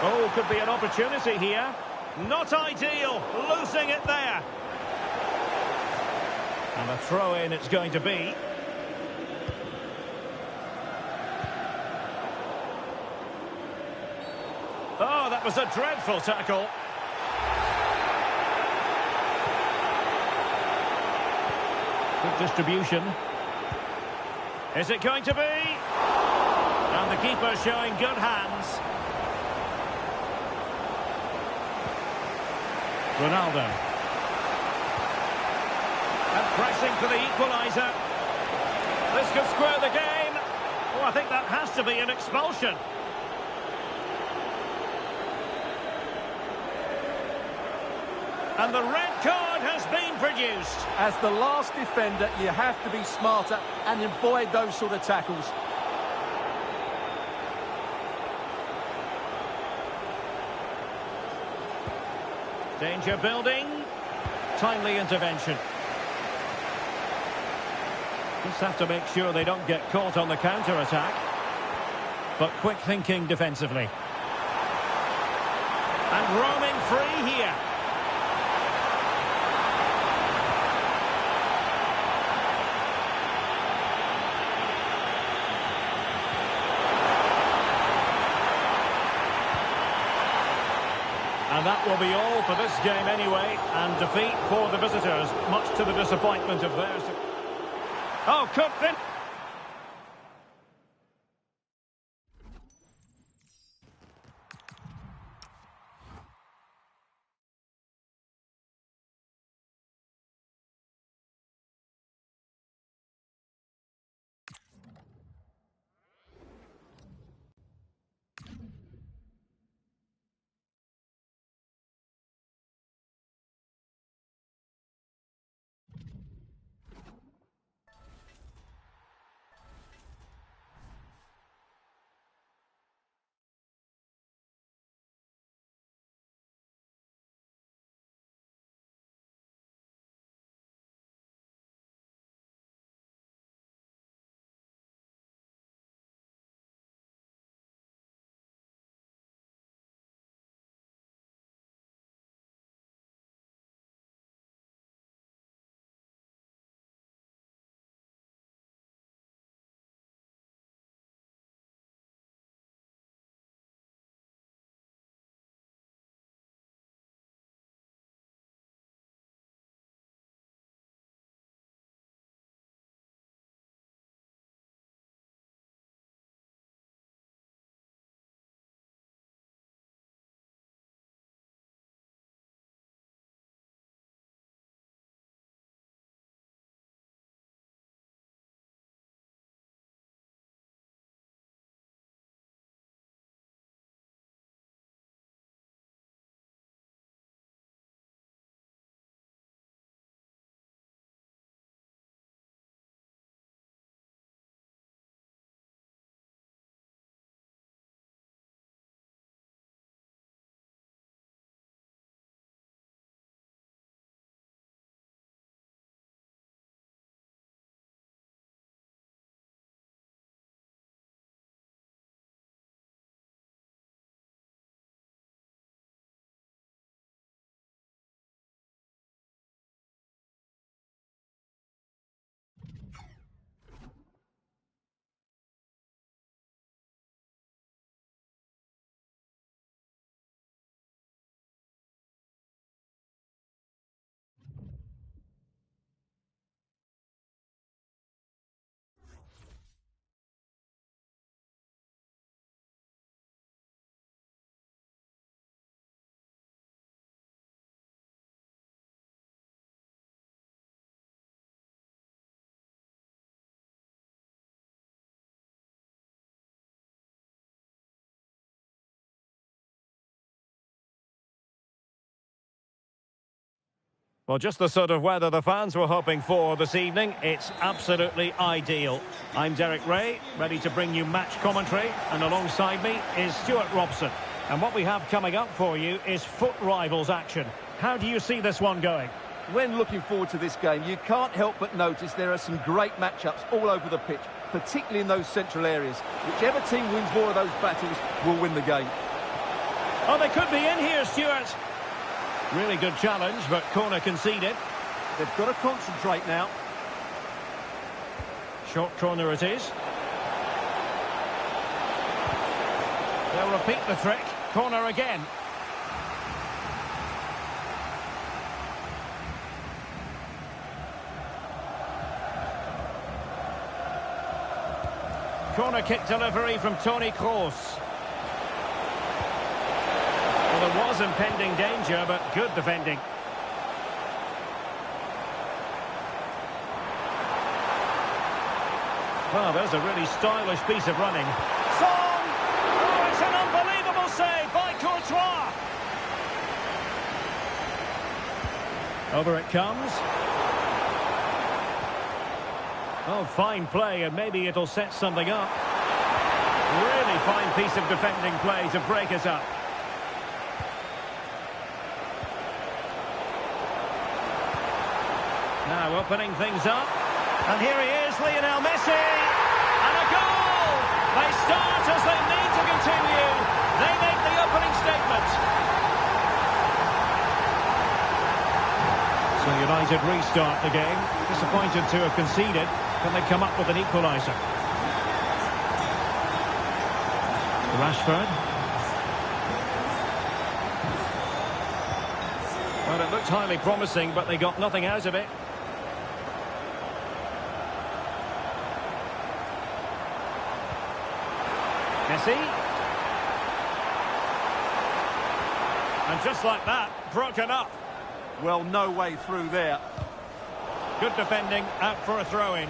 Oh, could be an opportunity here. Not ideal. Losing it there. And a throw-in it's going to be. Oh, that was a dreadful tackle. Good distribution. Is it going to be? And the keeper showing good hands. Ronaldo. And pressing for the equaliser. This could square the game. Oh, I think that has to be an expulsion. And the red card has been produced. As the last defender, you have to be smarter and avoid those sort of tackles. Danger building. Timely intervention. Just have to make sure they don't get caught on the counter-attack. But quick thinking defensively. And roaming free here. And that will be all for this game anyway. And defeat for the visitors, much to the disappointment of theirs. Oh, could be. Well, just the sort of weather the fans were hoping for this evening. It's absolutely ideal. I'm Derek Ray, ready to bring you match commentary, and alongside me is Stuart Robson. And what we have coming up for you is foot rivals action. How do you see this one going? When looking forward to this game, you can't help but notice there are some great matchups all over the pitch, particularly in those central areas. Whichever team wins more of those battles will win the game. Oh, they could be in here, Stuart. Really good challenge, but corner conceded. They've got to concentrate now. Short corner it is. They'll repeat the trick. Corner again. Corner kick delivery from Toni Kroos. Well, there was impending danger, but good defending. Well, there's a really stylish piece of running. Song! Oh, it's an unbelievable save by Courtois. Over it comes. Oh, fine play, and maybe it'll set something up. Really fine piece of defending play to break us up. Now opening things up. And here he is, Lionel Messi. And a goal! They start as they need to continue. They make the opening statement. So United restart the game. Disappointed to have conceded. Can they come up with an equaliser? Rashford. Well, it looked highly promising, but they got nothing out of it. Messi. And just like that, broken up. Well, no way through there. Good defending, out for a throw-in.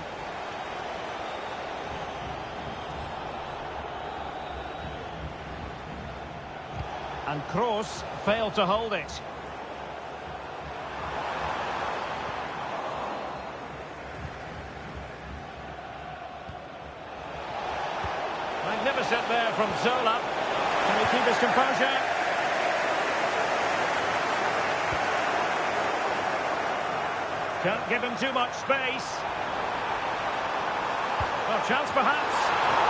And Kroos failed to hold it. Magnificent there from Zola. Can he keep his composure? Can't give him too much space. Well, chance perhaps.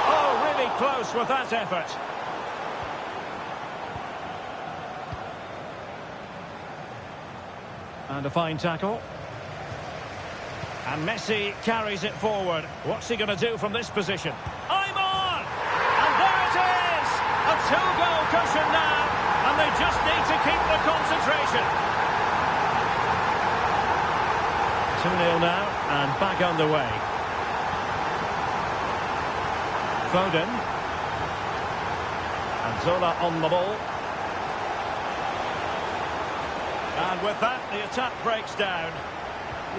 Oh, really close with that effort. And a fine tackle. And Messi carries it forward. What's he going to do from this position? I'm on! And there it is! A two-goal cushion now, and they just need to keep the concentration. 2-0 now, and back underway. Foden. And Zola on the ball. And with that, the attack breaks down.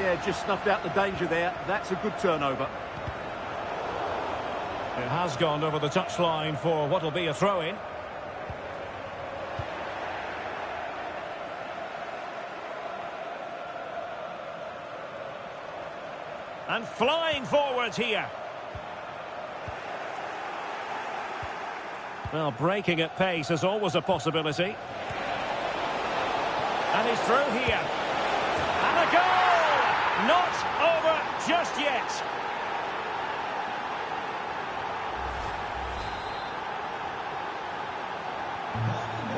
Yeah, just snuffed out the danger there. That's a good turnover. It has gone over the touchline for what will be a throw-in. And flying forwards here. Well, breaking at pace is always a possibility. And he's through here. And a goal! Not over just yet.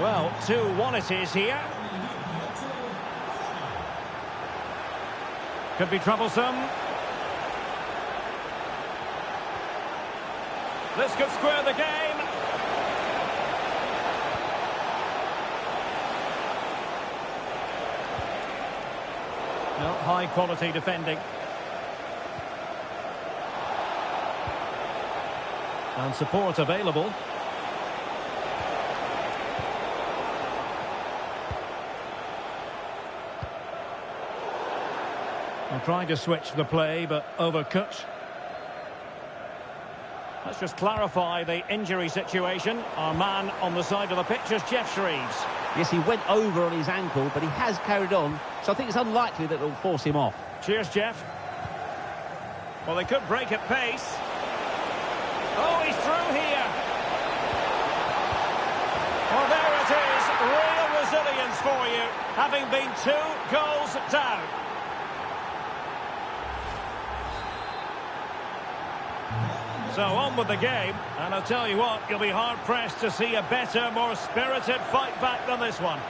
Well, 2-1 it is here. Could be troublesome. This could square the game. No, high quality defending. And support available. I'm trying to switch the play, but overcooked. Let's just clarify the injury situation. Our man on the side of the pitch is Jeff Shreves. Yes, he went over on his ankle, but he has carried on, so I think it's unlikely that it'll force him off. Cheers, Jeff. Well, they could break at pace. Oh, he's through here. Well, there it is. Real resilience for you, having been 2 goals down. So on with the game, and I'll tell you what, you'll be hard-pressed to see a better, more spirited fight back than this one.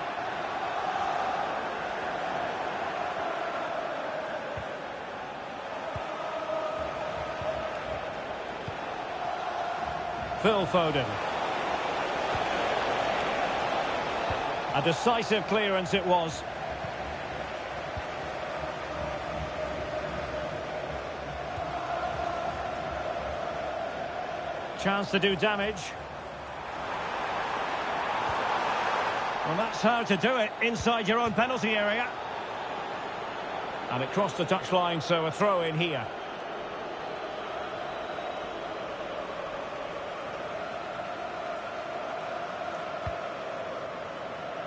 Phil Foden. A decisive clearance it was. Chance to do damage. Well, that's how to do it inside your own penalty area. And it crossed the touchline, so a throw in here.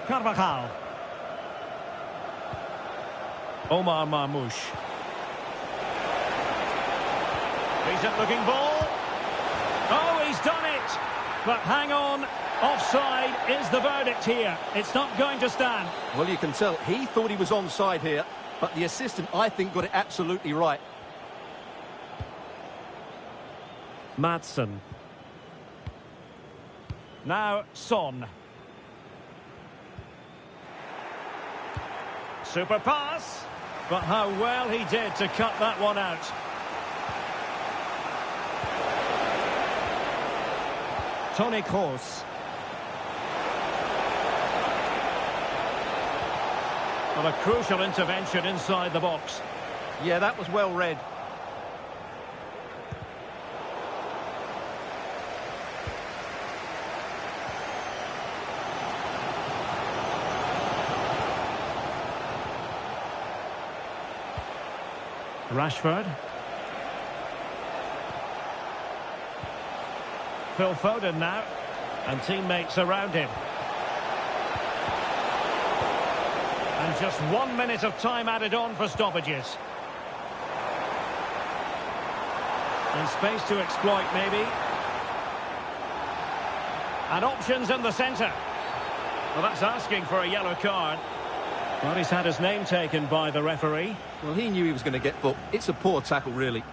Carvajal. Omar Marmoush. Decent looking ball. Oh, he's done it! But hang on, offside is the verdict here. It's not going to stand. Well, you can tell he thought he was onside here, but the assistant, I think, got it absolutely right. Madsen. Now Son. Super pass. But how well he did to cut that one out. Toni Kroos. Well, a crucial intervention inside the box. Yeah, that was well read. Rashford. Phil Foden now, and teammates around him. And just 1 minute of time added on for stoppages. And space to exploit, maybe. And options in the centre. Well, that's asking for a yellow card. Well, he's had his name taken by the referee. Well, he knew he was going to get booked. It's a poor tackle, really.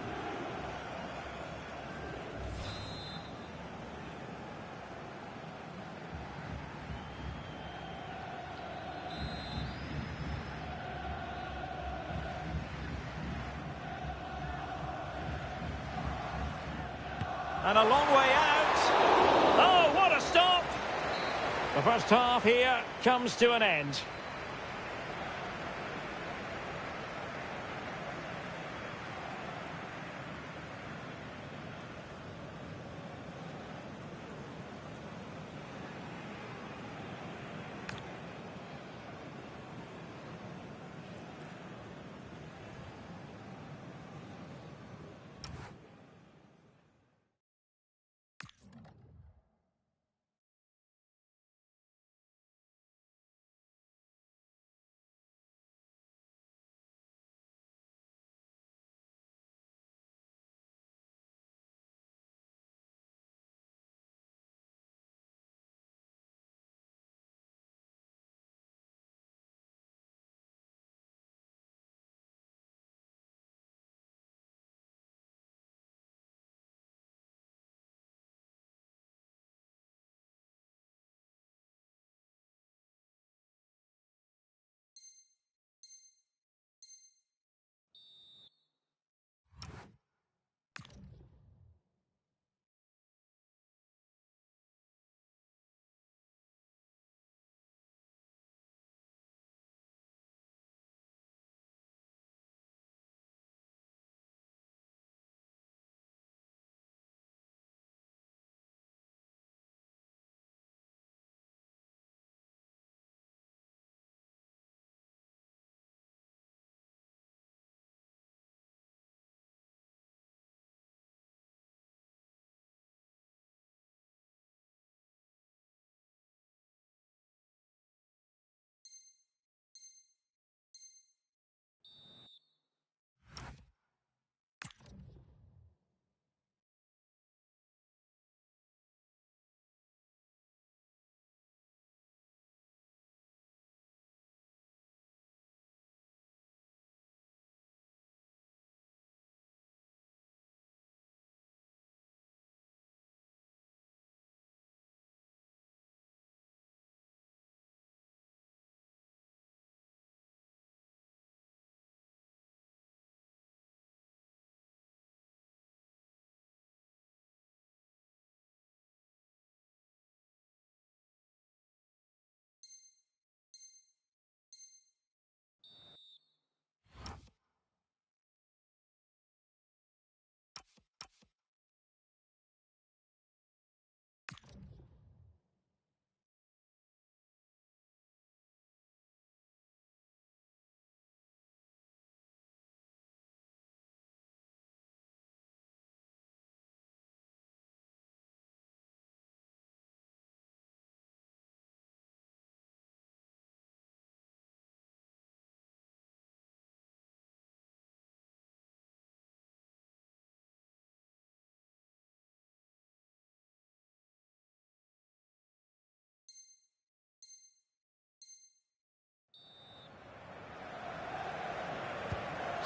And a long way out. Oh, what a stop! The first half here comes to an end.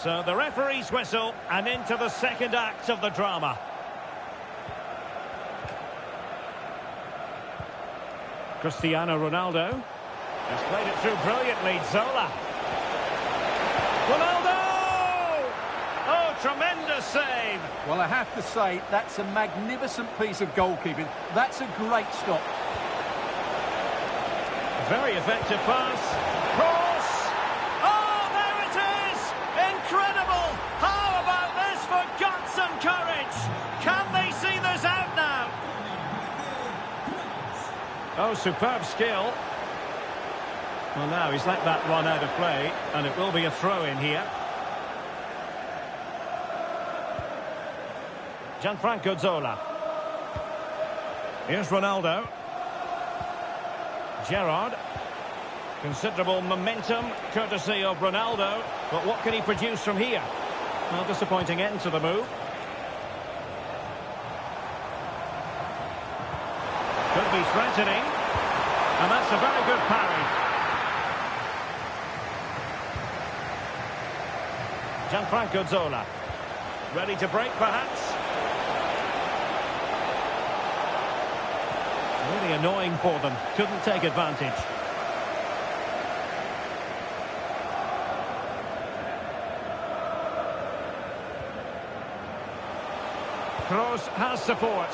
So the referee's whistle, and into the second act of the drama. Cristiano Ronaldo has played it through brilliantly. Zola. Ronaldo! Oh, tremendous save. Well, I have to say, that's a magnificent piece of goalkeeping. That's a great stop. Very effective pass. Cross. Oh, there it is! Incredible! How about this for guts and courage? Can they see this out now? Oh, superb skill. Well, now he's let that run out of play, and it will be a throw in here. Gianfranco Zola. Here's Ronaldo. Gerrard. Considerable momentum, courtesy of Ronaldo. But what can he produce from here? Well, disappointing end to the move. Could be threatening. And that's a very good parry. Gianfranco Zola. Ready to break, perhaps? Really annoying for them. Couldn't take advantage. Kroos has support.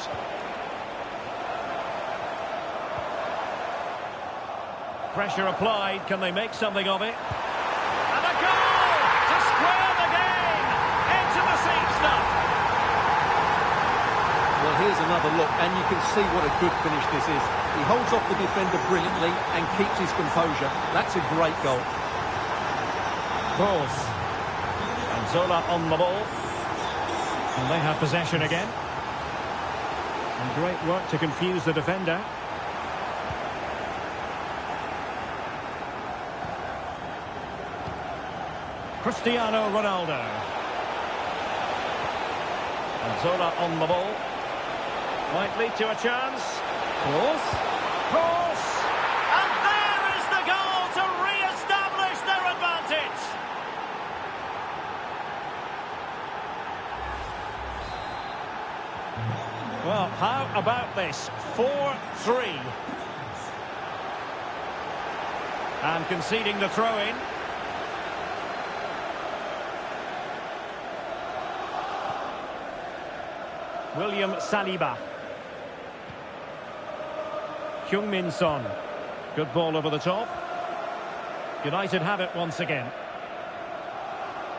Pressure applied. Can they make something of it? And a goal to square the game into the seat stuff. Well, here's another look, and you can see what a good finish this is. He holds off the defender brilliantly and keeps his composure. That's a great goal. Kroos. And Zola on the ball. And they have possession again. And great work to confuse the defender. Cristiano Ronaldo. And Zola on the ball. Might lead to a chance. Kroos. Kroos! And there is the goal to re-establish their advantage. Well, how about this? 4-3. And conceding the throw-in. William Saliba. Heung-min Son. Good ball over the top. United have it once again.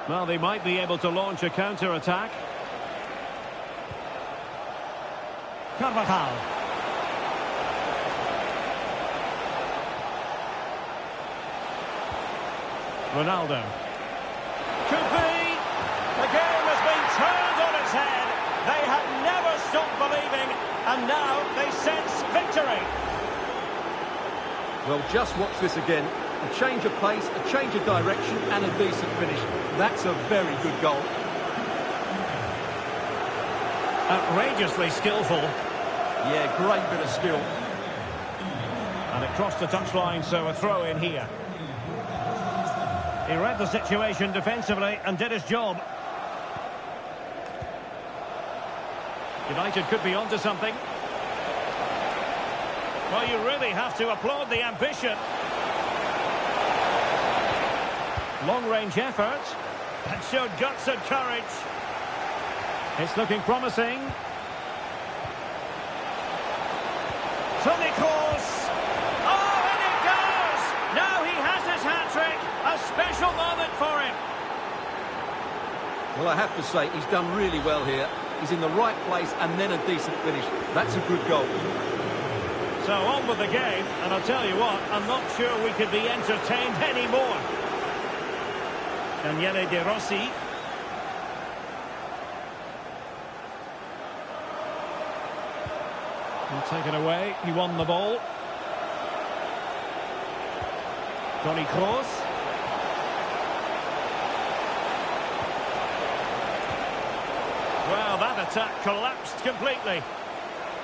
Well, they might be able to launch a counter-attack. Carvajal. Ronaldo. Could be. The game has been turned on its head. They have never stopped believing, and now they sense victory. Well, just watch this again. A change of pace, a change of direction, and a decent finish. That's a very good goal. Outrageously skillful. Yeah, great bit of skill. And it crossed the touchline, so a throw in here. He read the situation defensively and did his job. United could be onto something. Well, you really have to applaud the ambition. Long-range effort. And showed guts and courage. It's looking promising. Toni Kroos. Oh, and it goes! Now he has his hat-trick. A special moment for him. Well, I have to say, he's done really well here. He's in the right place and then a decent finish. That's a good goal. So on with the game, and I'll tell you what, I'm not sure we could be entertained anymore. Daniele De Rossi. He'll take it away. He won the ball. Toni Kroos. Well, that attack collapsed completely.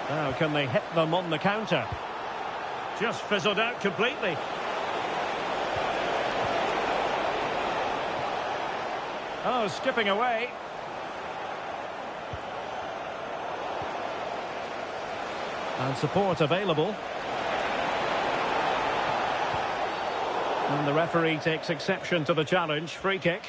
Now, can they hit them on the counter? Just fizzled out completely. Oh, skipping away. And support available. And the referee takes exception to the challenge. Free kick.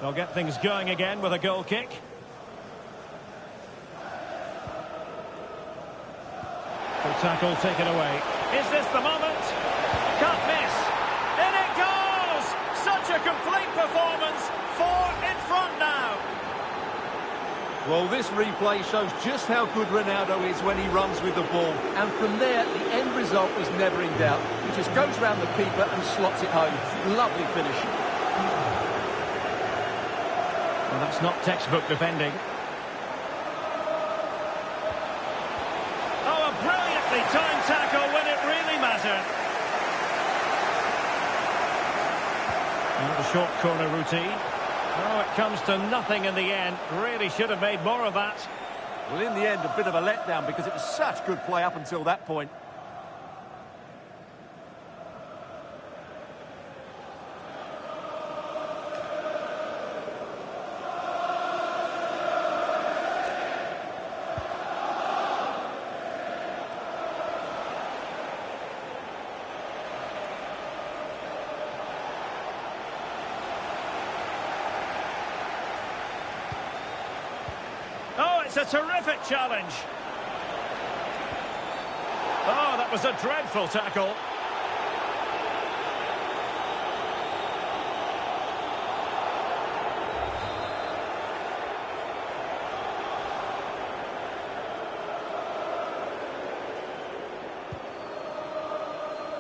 They'll get things going again with a goal kick. Good tackle taken away. Is this the moment? Can't miss. In it goes! Such a complete performance. 4 in front now. Well, this replay shows just how good Ronaldo is when he runs with the ball. And from there, the end result was never in doubt. He just goes round the keeper and slots it home. Lovely finish. Well, that's not textbook defending. Oh, a brilliantly timed tackle when it really mattered. And the short corner routine. Oh, it comes to nothing in the end. Really should have made more of that. Well, in the end, a bit of a letdown because it was such good play up until that point. Oh, it's a terrific challenge. Oh, that was a dreadful tackle.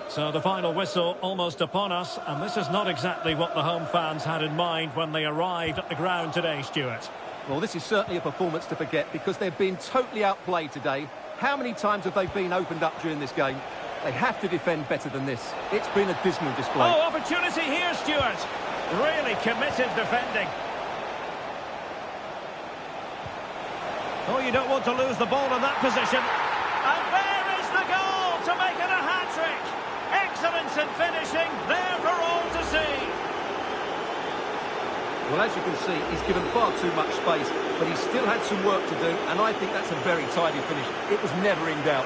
So the final whistle almost upon us, and this is not exactly what the home fans had in mind when they arrived at the ground today, Stuart. Well, this is certainly a performance to forget because they've been totally outplayed today. How many times have they been opened up during this game? They have to defend better than this. It's been a dismal display. Oh, opportunity here, Stuart. Really committed defending. Oh, you don't want to lose the ball in that position. And there is the goal to make it a hat-trick. Excellence in finishing, there for all to see. Well, as you can see, he's given far too much space, but he's still had some work to do, and I think that's a very tidy finish. It was never in doubt.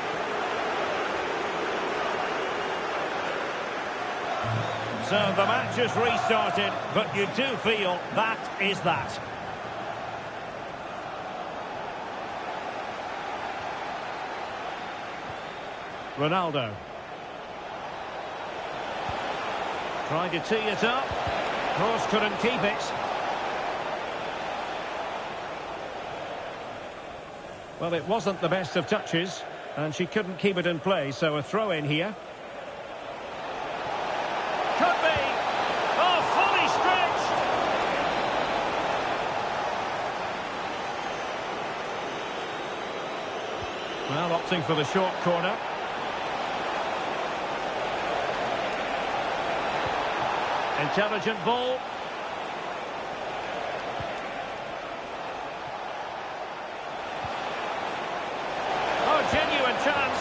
So the match is restarted, but you do feel that is that. Ronaldo. Trying to tee it up. Cross couldn't keep it. Well, it wasn't the best of touches, and she couldn't keep it in play, so a throw in here. Could be. Oh, fully stretched. Well, opting for the short corner. Intelligent ball. Oh, genuine chance.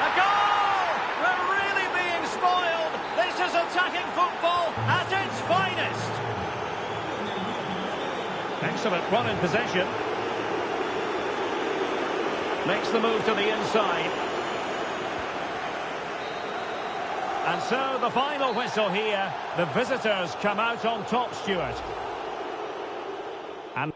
A goal! We're really being spoiled. This is attacking football at its finest. Excellent run in possession. Makes the move to the inside. And so the final whistle here. The visitors come out on top, Stuart. And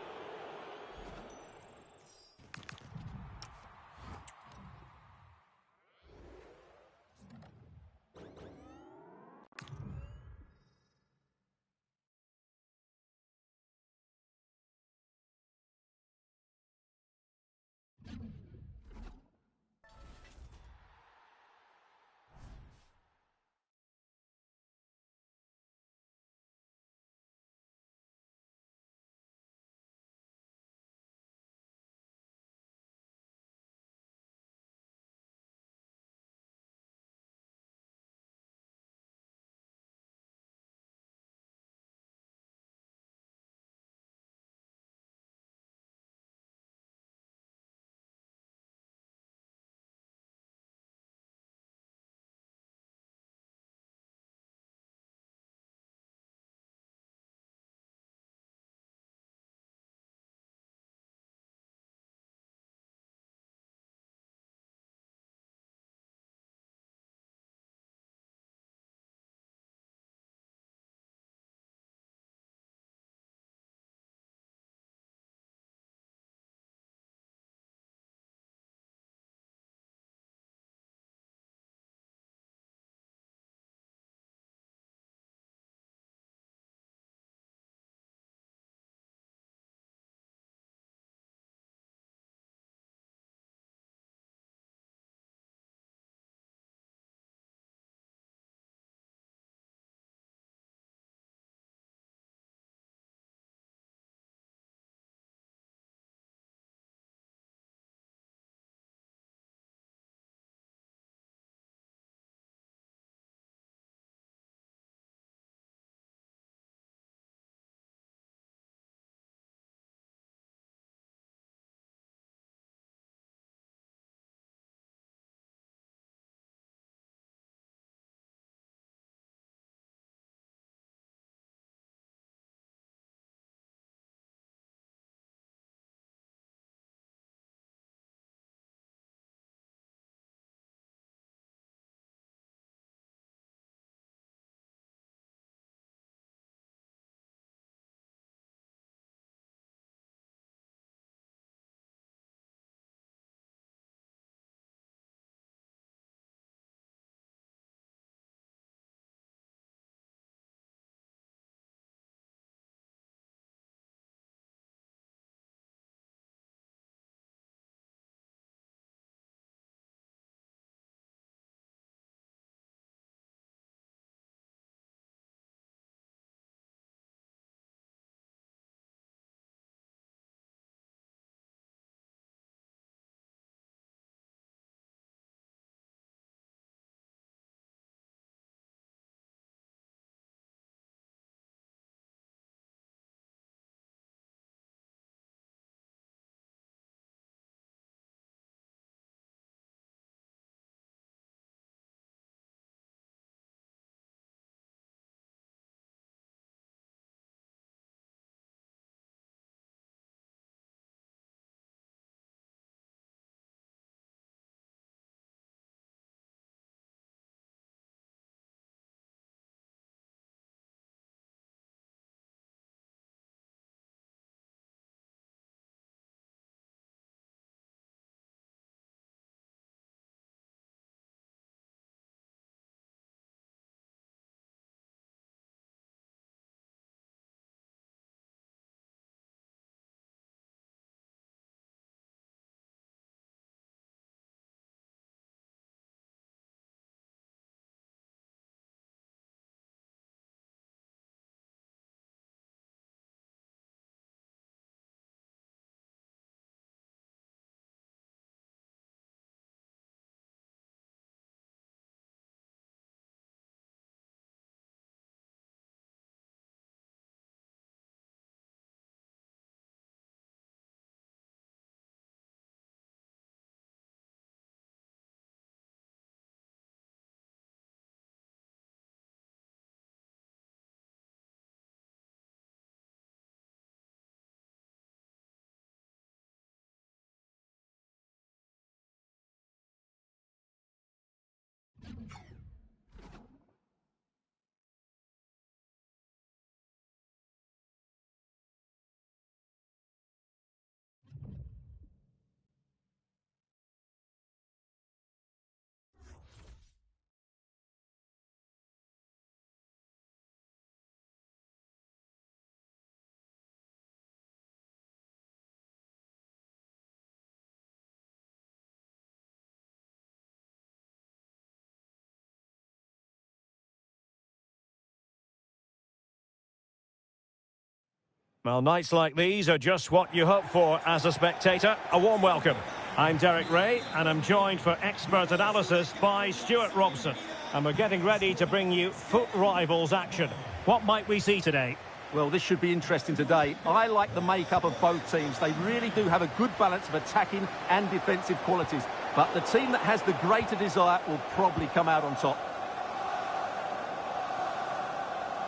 Well, nights like these are just what you hope for as a spectator. A warm welcome. I'm Derek Ray, and I'm joined for expert analysis by Stuart Robson. And we're getting ready to bring you foot rivals action. What might we see today? Well, this should be interesting today. I like the makeup of both teams. They really do have a good balance of attacking and defensive qualities. But the team that has the greater desire will probably come out on top.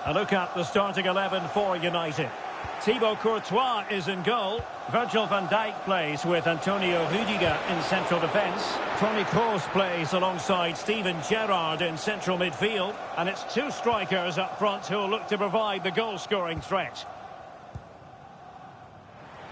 A look at the starting 11 for United. Thibaut Courtois is in goal. Virgil van Dijk plays with Antonio Rudiger in central defence. Toni Kroos plays alongside Steven Gerrard in central midfield. And it's two strikers up front who will look to provide the goal-scoring threat.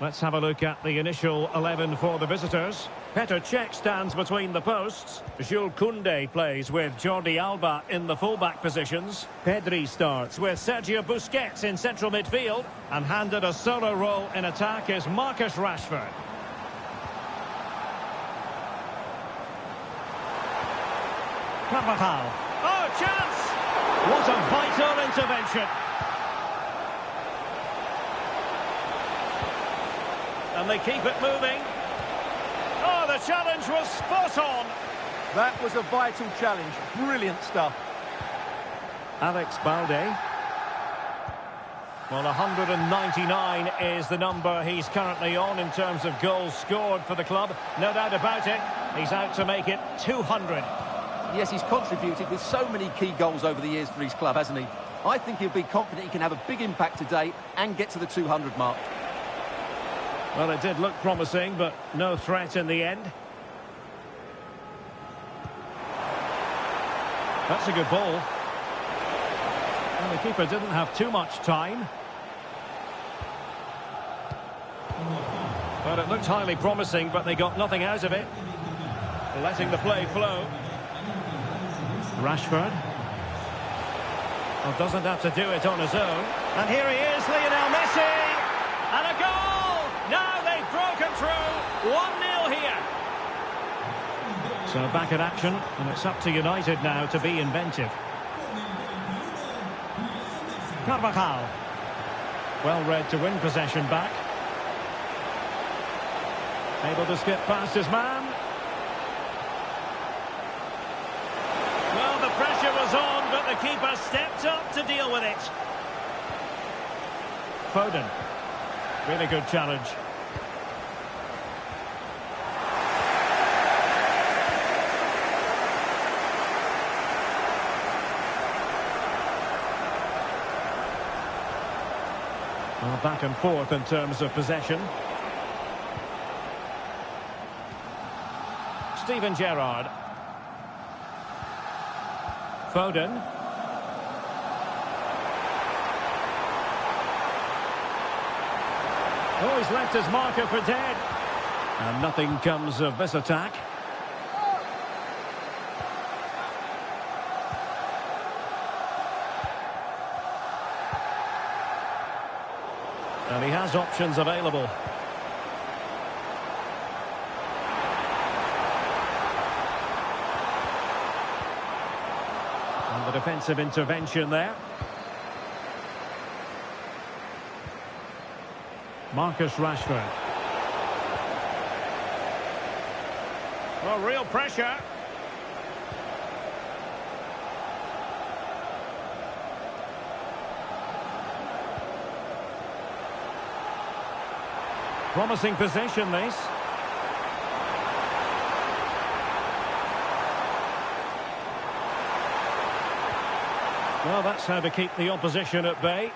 Let's have a look at the initial 11 for the visitors. Petr Cech stands between the posts. Jules Koundé plays with Jordi Alba in the full-back positions. Pedri starts with Sergio Busquets in central midfield. And handed a solo role in attack is Marcus Rashford. Carvajal. Oh, chance! What a vital intervention. And they keep it moving. Oh, the challenge was spot on. That was a vital challenge. Brilliant stuff. Alex Balde. Well, 199 is the number he's currently on in terms of goals scored for the club. No doubt about it. He's out to make it 200. Yes, he's contributed with so many key goals over the years for his club, hasn't he? I think he'll be confident he can have a big impact today and get to the 200 mark. Well, it did look promising, but no threat in the end. That's a good ball. And the keeper didn't have too much time. Well, it looked highly promising, but they got nothing out of it. Letting the play flow. Rashford. Well, doesn't have to do it on his own. And here he is, Lionel Messi! And a goal! Now they've broken through. 1-0 here. So back in action, and it's up to United now to be inventive. Carvajal. Well read to win possession back. Able to skip past his man. Well, the pressure was on, but the keeper stepped up to deal with it. Foden. Really good challenge. Well, back and forth in terms of possession. Steven Gerrard. Foden. Oh, he's left his marker for dead. And nothing comes of this attack. And he has options available. And the defensive intervention there. Marcus Rashford. Well, real pressure. Promising position, this. Well, that's how to keep the opposition at bay.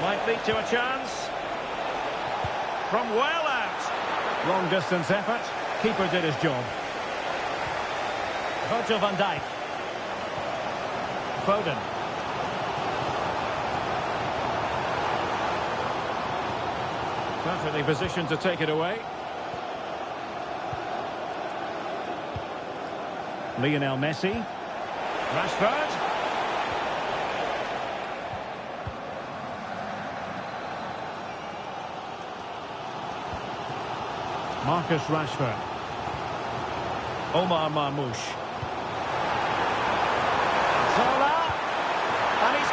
Might lead to a chance. From well out. Long distance effort. Keeper did his job. Virgil van Dijk. Foden. Perfectly positioned to take it away. Lionel Messi. Rashford. Marcus Rashford. Omar Marmoush. Zola. And he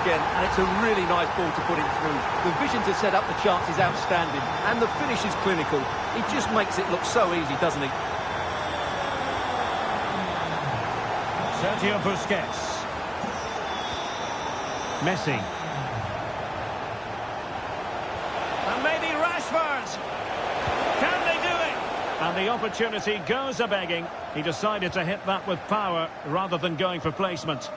again, and it's a really nice ball to put it through. The vision to set up the chance is outstanding, and the finish is clinical. He just makes it look so easy, doesn't he? Sergio Busquets. Messi. And maybe Rashford. Can they do it? And the opportunity goes a-begging. He decided to hit that with power rather than going for placement.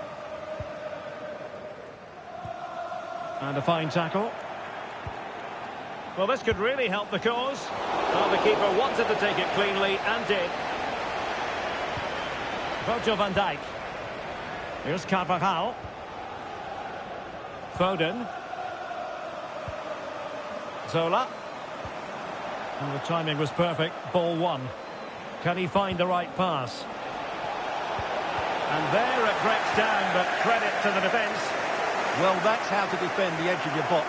And a fine tackle. Well, this could really help the cause. Well, the keeper wanted to take it cleanly and did. Virgil van Dijk. Here's Carvajal. Foden. Zola. And the timing was perfect. Ball one. Can he find the right pass? And there it breaks down, but credit to the defence. Well, that's how to defend the edge of your box.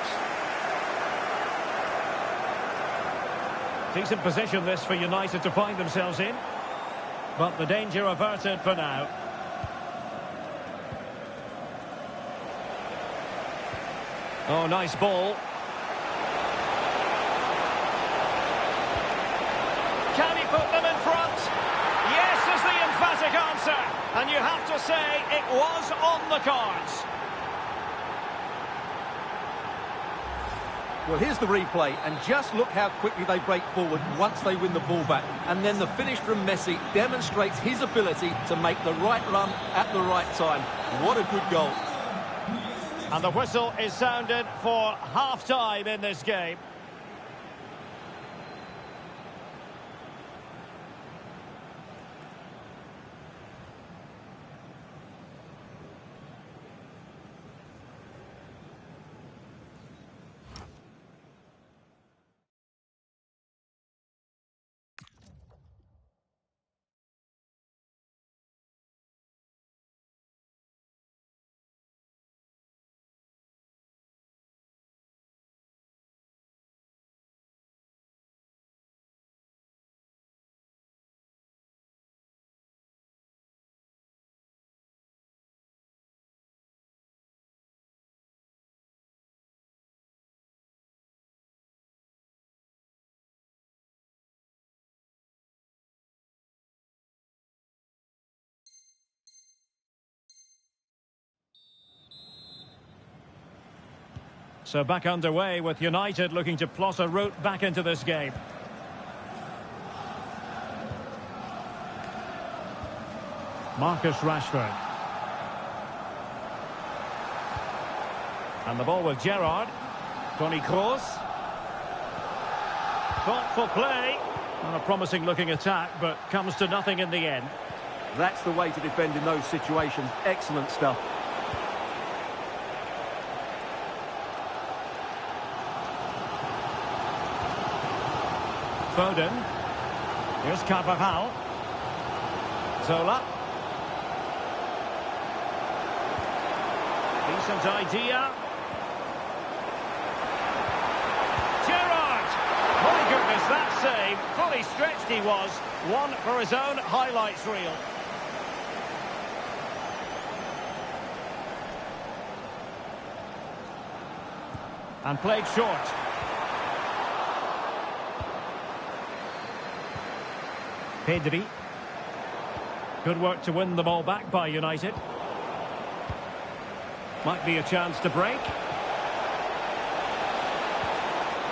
Decent position this for United to find themselves in. But the danger averted for now. Oh, nice ball. Can he put them in front? Yes is the emphatic answer. And you have to say it was on the cards. Well, here's the replay, and just look how quickly they break forward once they win the ball back. And then the finish from Messi demonstrates his ability to make the right run at the right time. What a good goal. And the whistle is sounded for half-time in this game. So back underway with United looking to plot a route back into this game. Marcus Rashford. And the ball with Gerrard. Toni Kroos. Thoughtful play. And a promising looking attack, but comes to nothing in the end. That's the way to defend in those situations. Excellent stuff. Foden. Here's Carvajal. Zola. Decent idea. Gerrard! My goodness, that save. Fully stretched he was. One for his own highlights reel. And played short. Pedri. Good work to win the ball back by United. Might be a chance to break.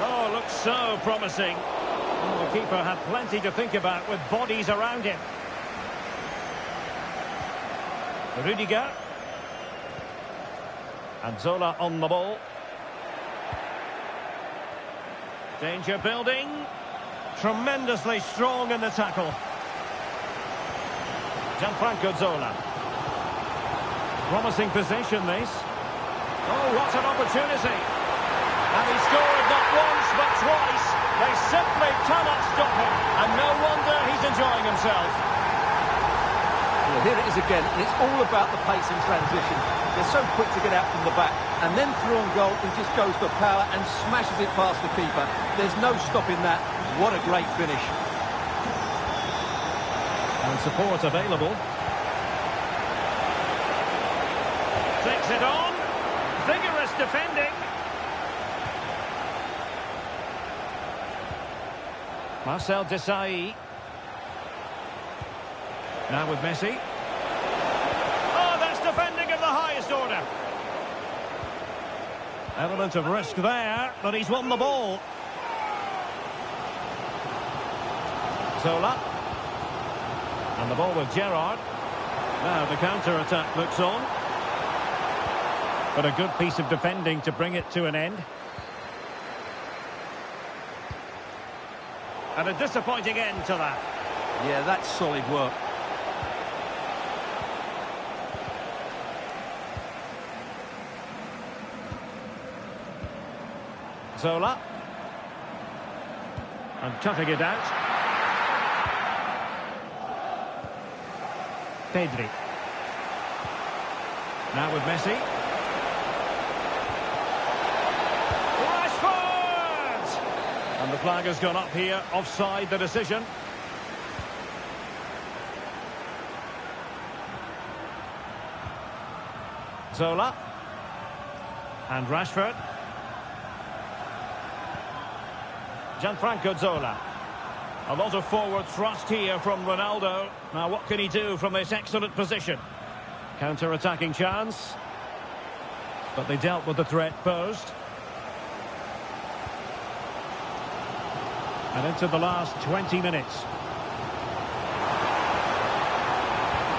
Oh, looks so promising. Oh, the keeper had plenty to think about with bodies around him. Rudiger. And Zola on the ball. Danger building. Tremendously strong in the tackle. Gianfranco Zola. Promising possession, this. Oh, what an opportunity. And he scored not once, but twice. They simply cannot stop him. And no wonder he's enjoying himself. Well, here it is again, and it's all about the pace in transition. They're so quick to get out from the back. And then through on goal, he just goes for power and smashes it past the keeper. There's no stopping that. What a great finish. And support available. Takes it on. Figures defending. Marcel Desailly. Now with Messi. Oh, that's defending of the highest order. Element of risk there, but he's won the ball. Zola. And the ball with Gerrard. Now the counter-attack looks on. But a good piece of defending to bring it to an end. And a disappointing end to that. Yeah, that's solid work. Zola. And cutting it out. Pedri. Now with Messi. Rashford! And the flag has gone up here, offside the decision. Zola. And Rashford. Gianfranco Zola. A lot of forward thrust here from Ronaldo. Now what can he do from this excellent position? Counter-attacking chance. But they dealt with the threat posed. And into the last 20 minutes.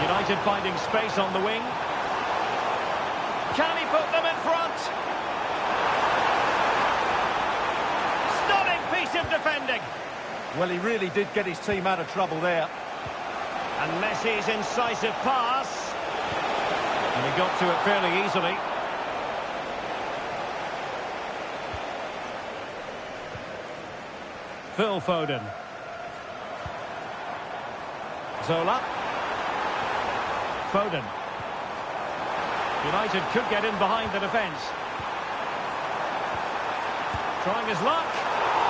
United finding space on the wing. Can he put them in front? Stunning piece of defending. Well, he really did get his team out of trouble there. And Messi's incisive pass. And he got to it fairly easily. Phil Foden. Zola. Foden. United could get in behind the defence. Trying his luck.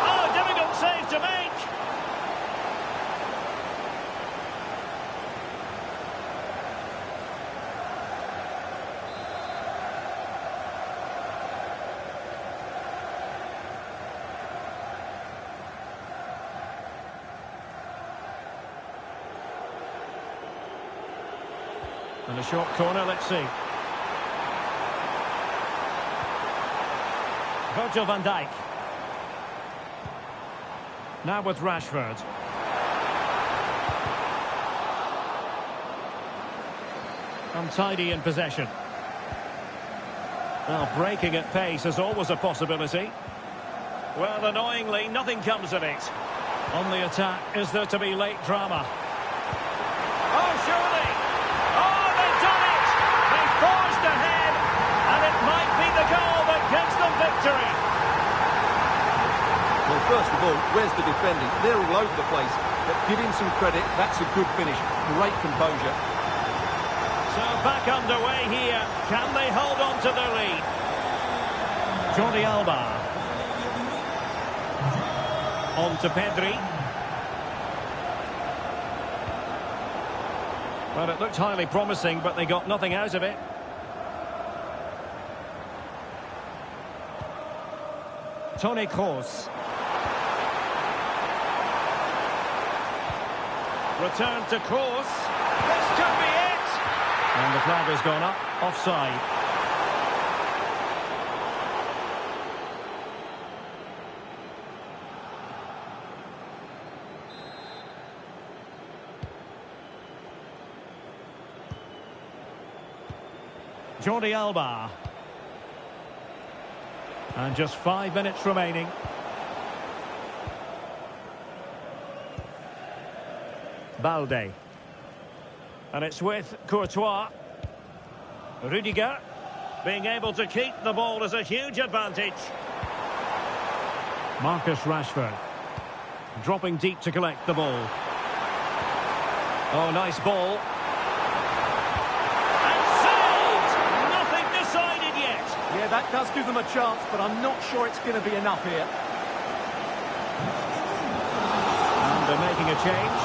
Oh, difficult save to make. And a short corner, let's see. Virgil van Dijk. Now with Rashford. Untidy in possession. Well, breaking at pace is always a possibility. Well, annoyingly, nothing comes of it. On the attack, is there to be late drama? Oh, surely! Oh, they've done it! They forged ahead, and it might be the goal that gives them victory. Well, first of all, where's the defending? They're all over the place, but give him some credit. That's a good finish. Great composure. So back underway here. Can they hold on to their lead? Jordi Alba. On to Pedri. Well, it looked highly promising, but they got nothing out of it. Toni Kroos. Return to Kroos. This could be it! And the flag has gone up. Offside. Jordi Alba. And just 5 minutes remaining. Balde. And it's with Courtois. Rudiger. Being able to keep the ball is a huge advantage. Marcus Rashford. Dropping deep to collect the ball. Oh, nice ball. And saved! Nothing decided yet. Yeah, that does give them a chance, but I'm not sure it's going to be enough here. And they're making a change.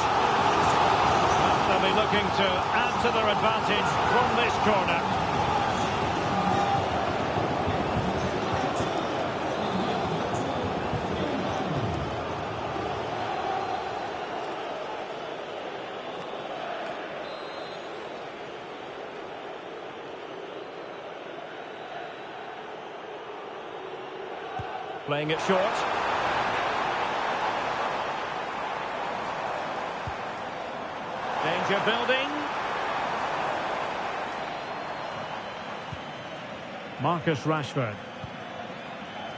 They'll be looking to add to their advantage from this corner. Playing it short. Danger building. Marcus Rashford.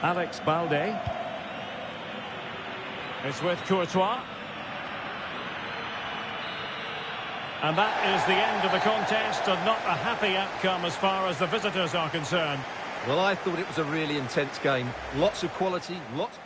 Alex Balde. It's with Courtois. And that is the end of the contest, and not a happy outcome as far as the visitors are concerned. Well, I thought it was a really intense game. Lots of quality, lots...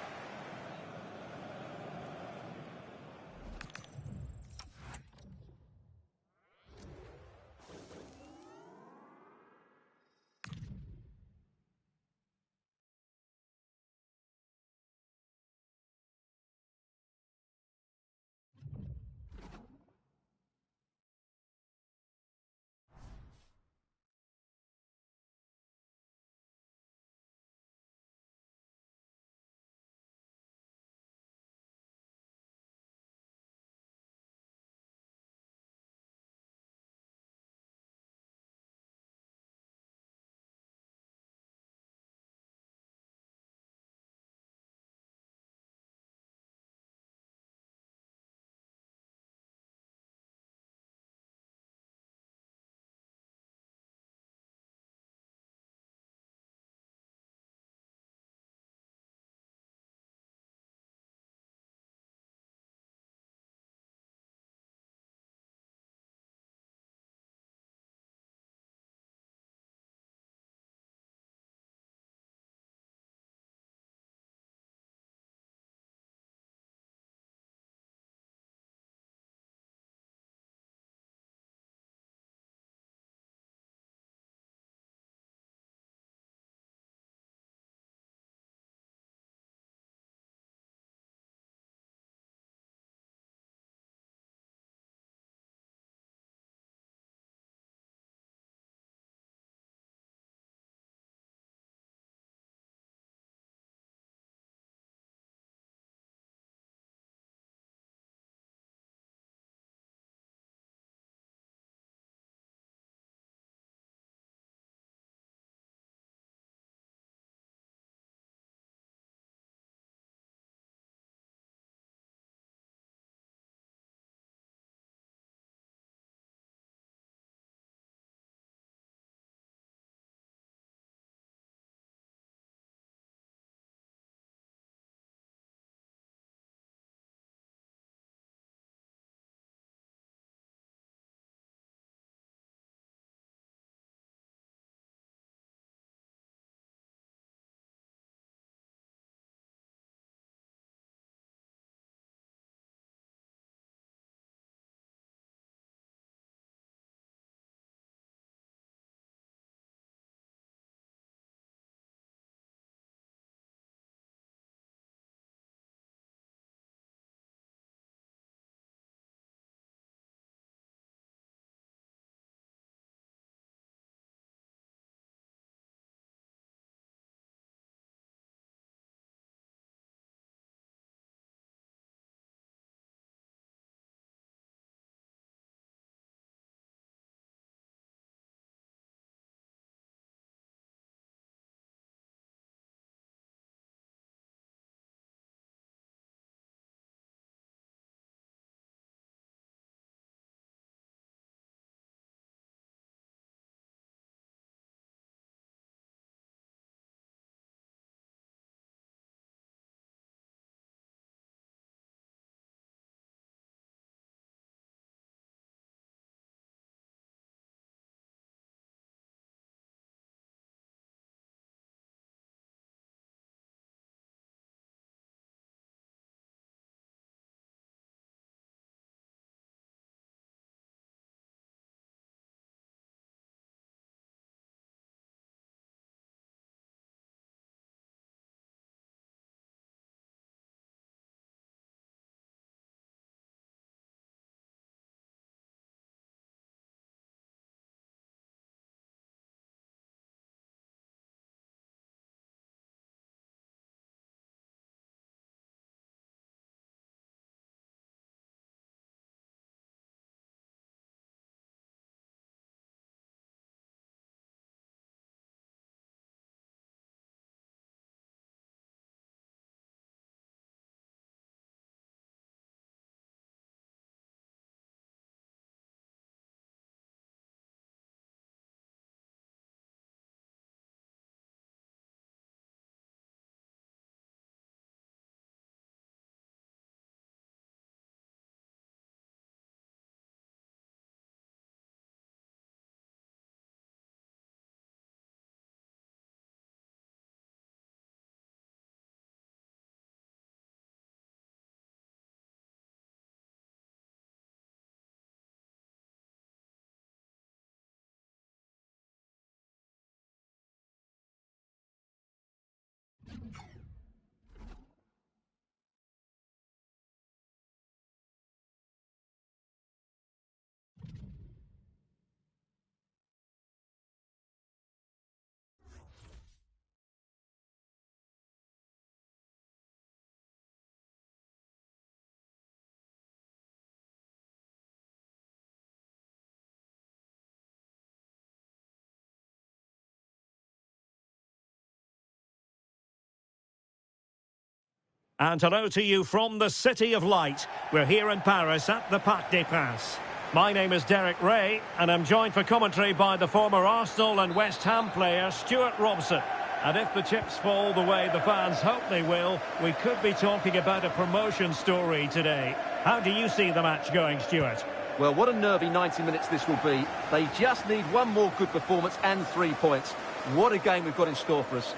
And hello to you from the City of Light. We're here in Paris at the Parc des Princes. My name is Derek Ray, and I'm joined for commentary by the former Arsenal and West Ham player Stuart Robson. And if the chips fall the way the fans hope they will, we could be talking about a promotion story today. How do you see the match going, Stuart? Well, what a nervy 90 minutes this will be. They just need one more good performance and 3 points. What a game we've got in store for us.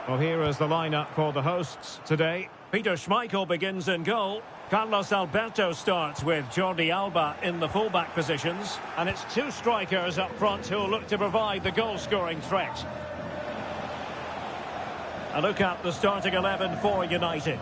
Well, here is the lineup for the hosts today. Peter Schmeichel begins in goal. Carlos Alberto starts with Jordi Alba in the fullback positions. And it's two strikers up front who will look to provide the goal-scoring threat. A look at the starting 11 for United.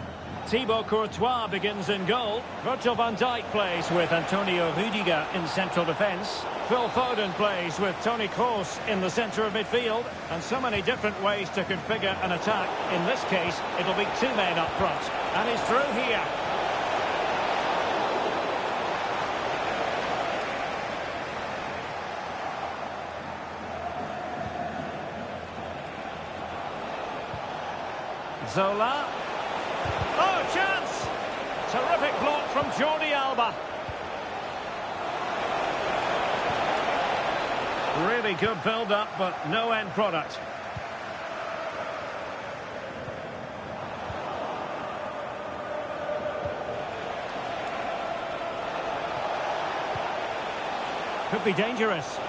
Thibaut Courtois begins in goal. Virgil van Dijk plays with Antonio Rudiger in central defence. Phil Foden plays with Toni Kroos in the centre of midfield. And so many different ways to configure an attack. In this case, it'll be two men up front. And he's through here. Zola. Oh, chance! Terrific block from Jordi Alba. Really good build-up, but no end product. Could be dangerous.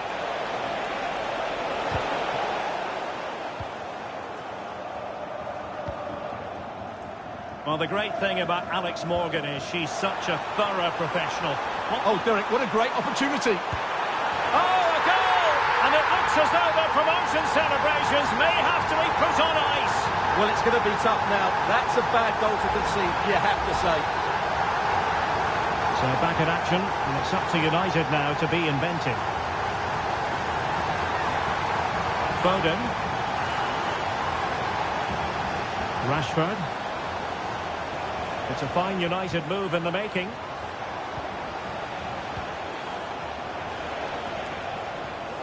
Well, the great thing about Alex Morgan is she's such a thorough professional. Oh, Derek, what a great opportunity. Oh, a goal! And it looks as though the promotion celebrations may have to be put on ice. Well, it's going to be tough now. That's a bad goal to concede, you have to say. So back in action, and it's up to United now to be inventive. Foden. Rashford. It's a fine United move in the making.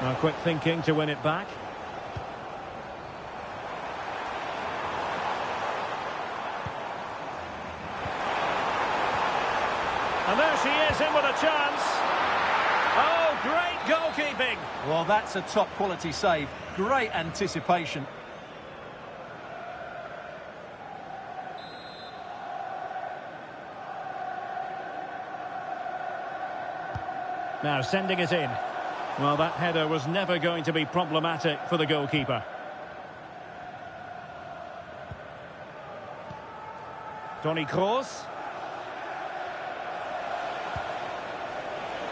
Now quick thinking to win it back. And there she is, in with a chance. Oh, great goalkeeping. Well, that's a top quality save. Great anticipation. Now sending it in. Well, that header was never going to be problematic for the goalkeeper. Toni Kroos.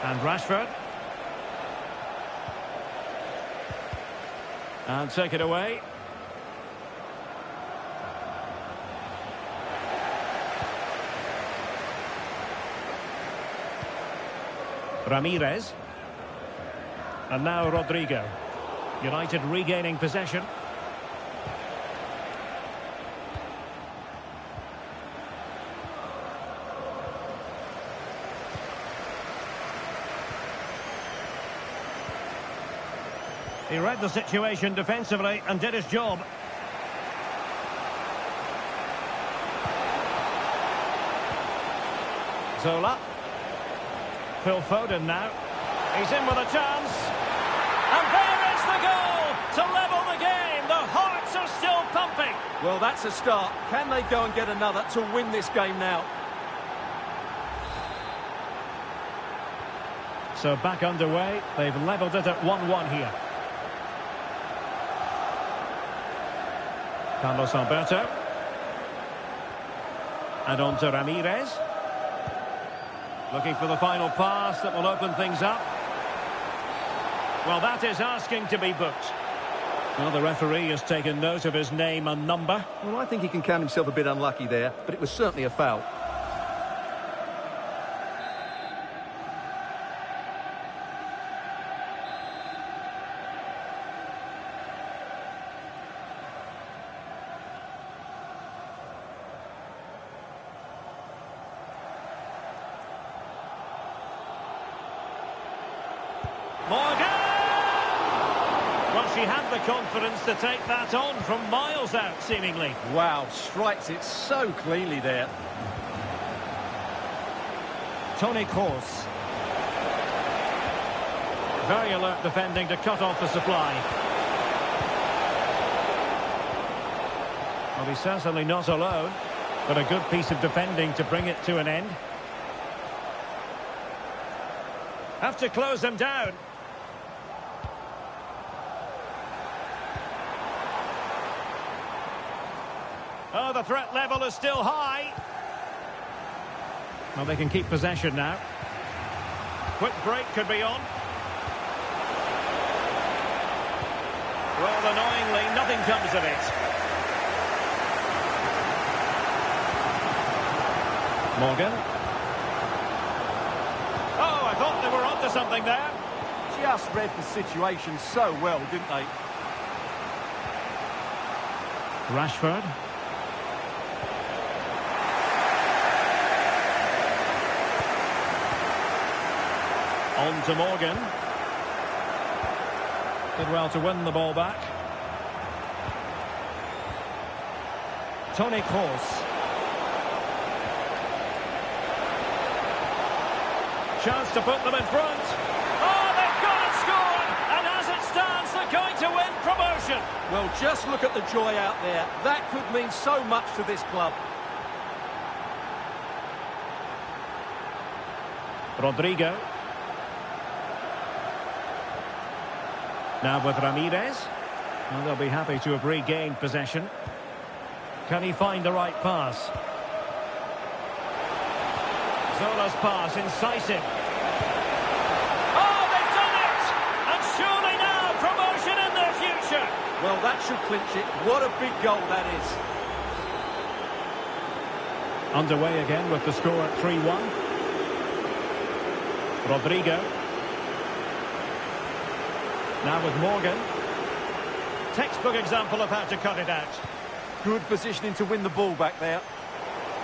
And Rashford. And take it away. Ramirez. And now Rodrigo. United regaining possession. He read the situation defensively and did his job. Zola. Phil Foden now. He's in with a chance. And there is the goal to level the game. The hearts are still pumping. Well, that's a start. Can they go and get another to win this game now? So back underway. They've levelled it at 1-1 here. Carlos Alberto. And on to Ramirez. Looking for the final pass that will open things up. Well, that is asking to be booked. Well, the referee has taken note of his name and number. Well, I think he can count himself a bit unlucky there, but it was certainly a foul. she had the confidence to take that on from miles out, seemingly. Wow, strikes it so cleanly there. Toni Kroos. Very alert defending to cut off the supply. Well, he's certainly not alone, but a good piece of defending to bring it to an end. Have to close them down. Oh, the threat level is still high. Well, they can keep possession now. Quick break could be on. Well, annoyingly, nothing comes of it. Morgan. Oh, I thought they were onto something there. Just read the situation so well, didn't they? Rashford. On to Morgan. Did well to win the ball back. Toni Kroos. Chance to put them in front. Oh, they've got it scored! And as it stands, they're going to win promotion. Well, just look at the joy out there. That could mean so much to this club. Rodrigo. Now with Ramirez. Well, they'll be happy to have regained possession. Can he find the right pass? Zola's pass, incisive. Oh, they've done it! And surely now, promotion in their future. Well, that should clinch it. What a big goal that is. Underway again with the score at 3-1. Rodrigo. Now with Morgan. Textbook example of how to cut it out. Good positioning to win the ball back there.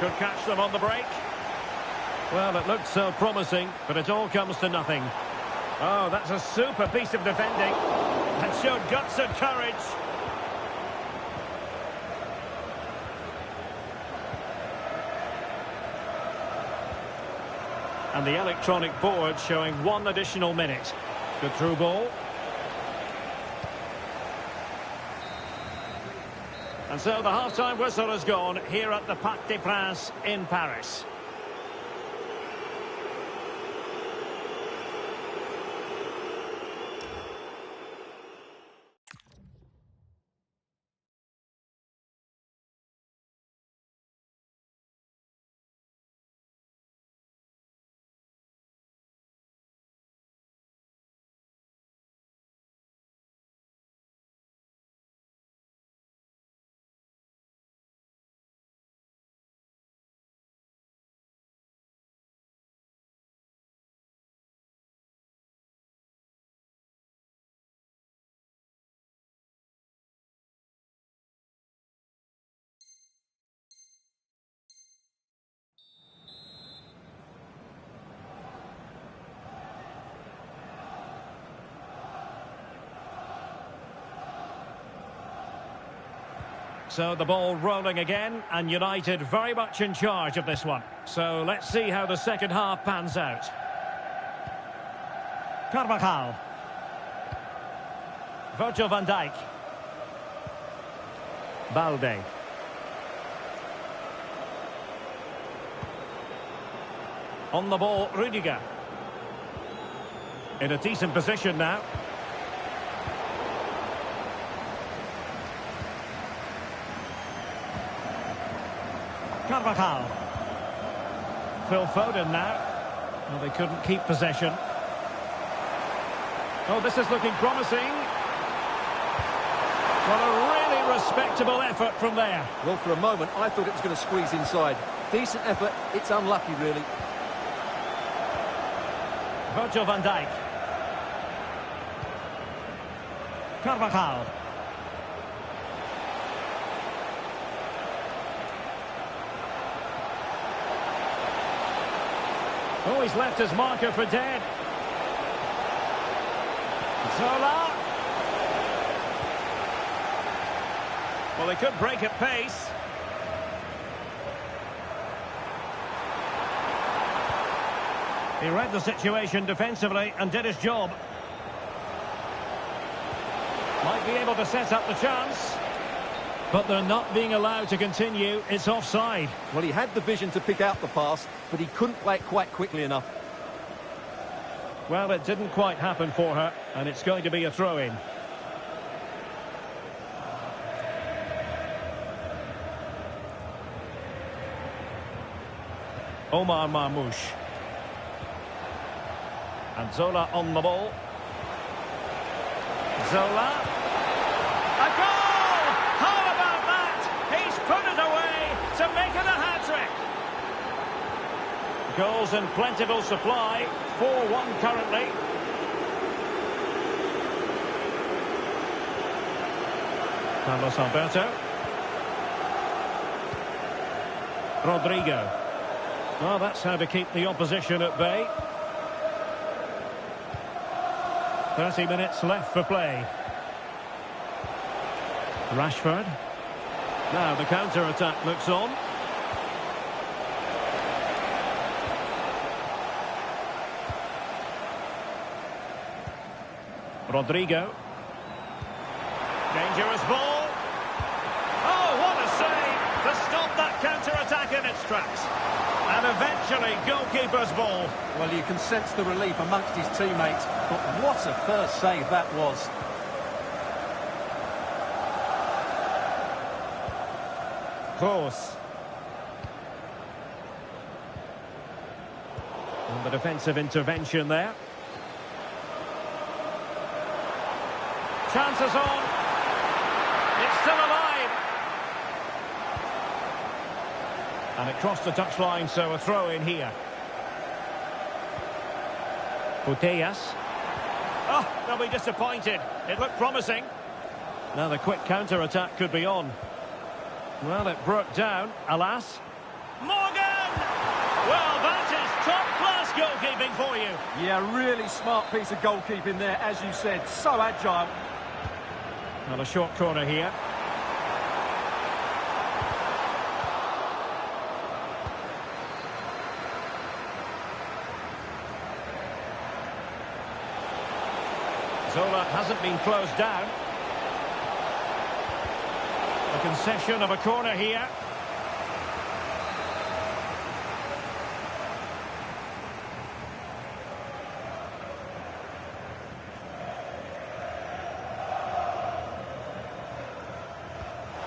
Could catch them on the break. Well, it looked so promising, but it all comes to nothing. Oh, that's a super piece of defending. And showed guts and courage. And the electronic board showing 1 additional minute. Good through ball. And so the half-time whistle has gone here at the Parc des Princes in Paris. So the ball rolling again, and United very much in charge of this one. So let's see how the second half pans out. Carvajal. Virgil van Dijk. Balde. On the ball, Rudiger. In a decent position now. Carvajal. Phil Foden now. Well, they couldn't keep possession. Oh, this is looking promising. Well, a really respectable effort from there. Well, for a moment, I thought it was going to squeeze inside. Decent effort. It's unlucky, really. Virgil van Dijk. Carvajal. Oh, he's left his marker for dead. Zola. Well, they could break at pace. He read the situation defensively and did his job. Might be able to set up the chance. But they're not being allowed to continue. It's offside. Well, he had the vision to pick out the pass, but he couldn't play it quite quickly enough. Well, it didn't quite happen for her, and it's going to be a throw-in. Omar Marmoush. And Zola on the ball. Zola. A goal! How about that? He's put it away to make it a hat-trick. Goals in plentiful supply. 4-1 currently. Carlos Alberto. Rodrigo. Well, that's how to keep the opposition at bay. 30 minutes left for play. Rashford. Now the counter-attack looks on. Rodrigo. Dangerous ball. Oh, what a save to stop that counter-attack in its tracks. And eventually, goalkeeper's ball. Well, you can sense the relief amongst his teammates, but what a first save that was. Close. And the defensive intervention there. Chances on. It's still alive. And it crossed the touchline, so a throw in here. Putellas. Oh, they'll be disappointed. It looked promising. Now the quick counter-attack could be on. Well, it broke down, alas. Morgan! Well, that is top-class goalkeeping for you. Yeah, really smart piece of goalkeeping there, as you said. So agile. Well, a short corner here. Zola hasn't been closed down. A concession of a corner here.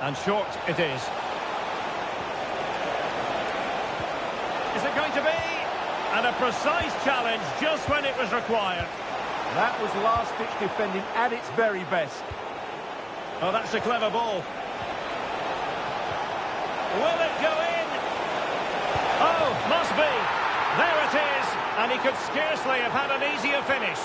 And short it is. Is it going to be? And a precise challenge just when it was required. That was last-ditch defending at its very best. Oh, that's a clever ball. Will it go in? Oh, must be. There it is. And he could scarcely have had an easier finish.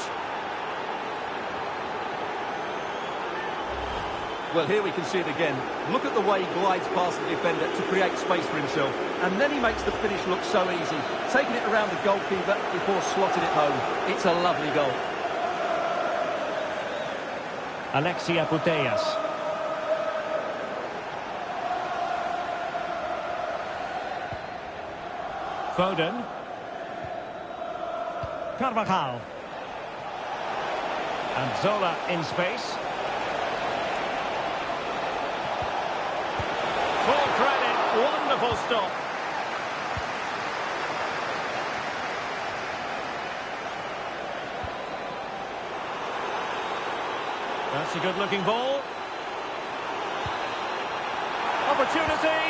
Well, here we can see it again. Look at the way he glides past the defender to create space for himself. And then he makes the finish look so easy. Taking it around the goalkeeper before slotting it home. It's a lovely goal. Alexia Putellas. Foden. Carvajal. And Zola in space. Full credit. Wonderful stop. That's a good-looking ball. Opportunity,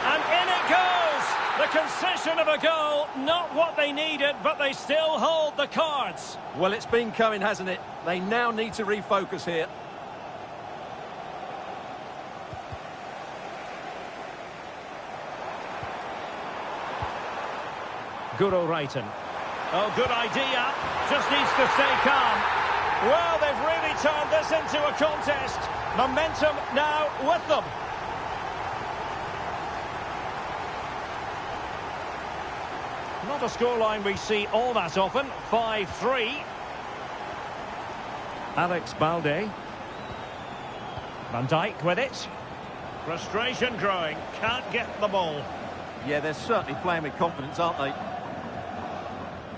and in it goes! The concession of a goal, not what they needed, but they still hold the cards. Well, it's been coming, hasn't it? They now need to refocus here. Guro Reiten. Oh, good idea. Just needs to stay calm. Well, they've really turned this into a contest. Momentum now with them. Not a scoreline we see all that often. 5-3. Alex Balde. Van Dijk with it. Frustration growing, can't get the ball. Yeah, they're certainly playing with confidence, aren't they?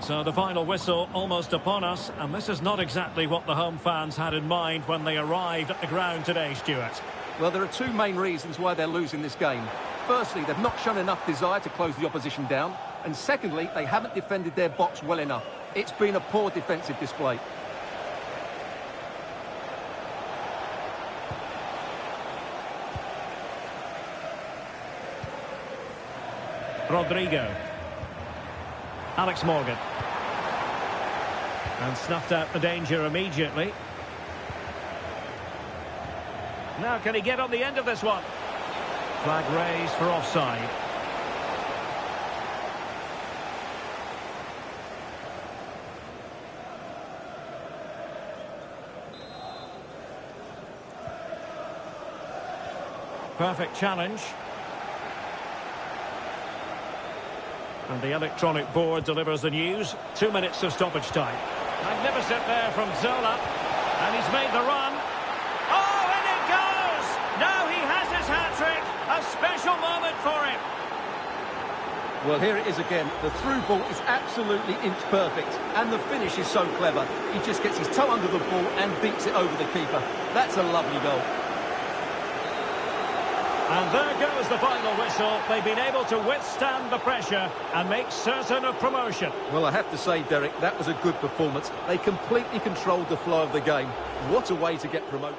So the final whistle almost upon us, and this is not exactly what the home fans had in mind when they arrived at the ground today, Stuart. Well, there are two main reasons why they're losing this game. Firstly, they've not shown enough desire to close the opposition down. And secondly, they haven't defended their box well enough. It's been a poor defensive display. Rodrigo. Alex Morgan. And snuffed out the danger immediately. Now can he get on the end of this one? Flag raised for offside. Perfect challenge. And the electronic board delivers the news. 2 minutes of stoppage time. Magnificent there from Zola. And he's made the run. Oh, and it goes! Now he has his hat-trick. A special moment for him. Well, here it is again. The through ball is absolutely inch perfect. And the finish is so clever. He just gets his toe under the ball and beats it over the keeper. That's a lovely goal. And there goes the final whistle. They've been able to withstand the pressure and make certain of promotion. Well, I have to say, Derek, that was a good performance. They completely controlled the flow of the game. What a way to get promoted.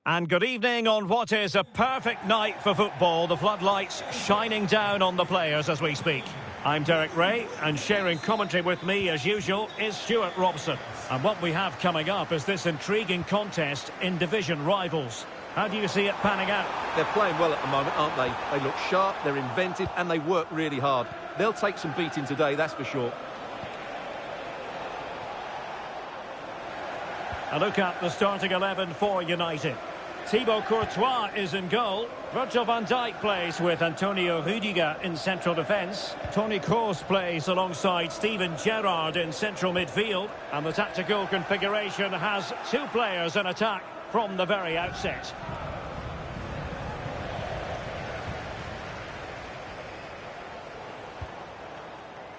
And good evening on what is a perfect night for football. The floodlights shining down on the players as we speak. I'm Derek Ray, and sharing commentary with me as usual is Stuart Robson. And what we have coming up is this intriguing contest in division rivals. How do you see it panning out? They're playing well at the moment, aren't they? They look sharp, they're inventive, and they work really hard. They'll take some beating today, that's for sure. A look at the starting 11 for United. Thibaut Courtois is in goal. Virgil van Dijk plays with Antonio Rudiger in central defence. Toni Kroos plays alongside Steven Gerrard in central midfield. And the tactical configuration has two players in attack from the very outset.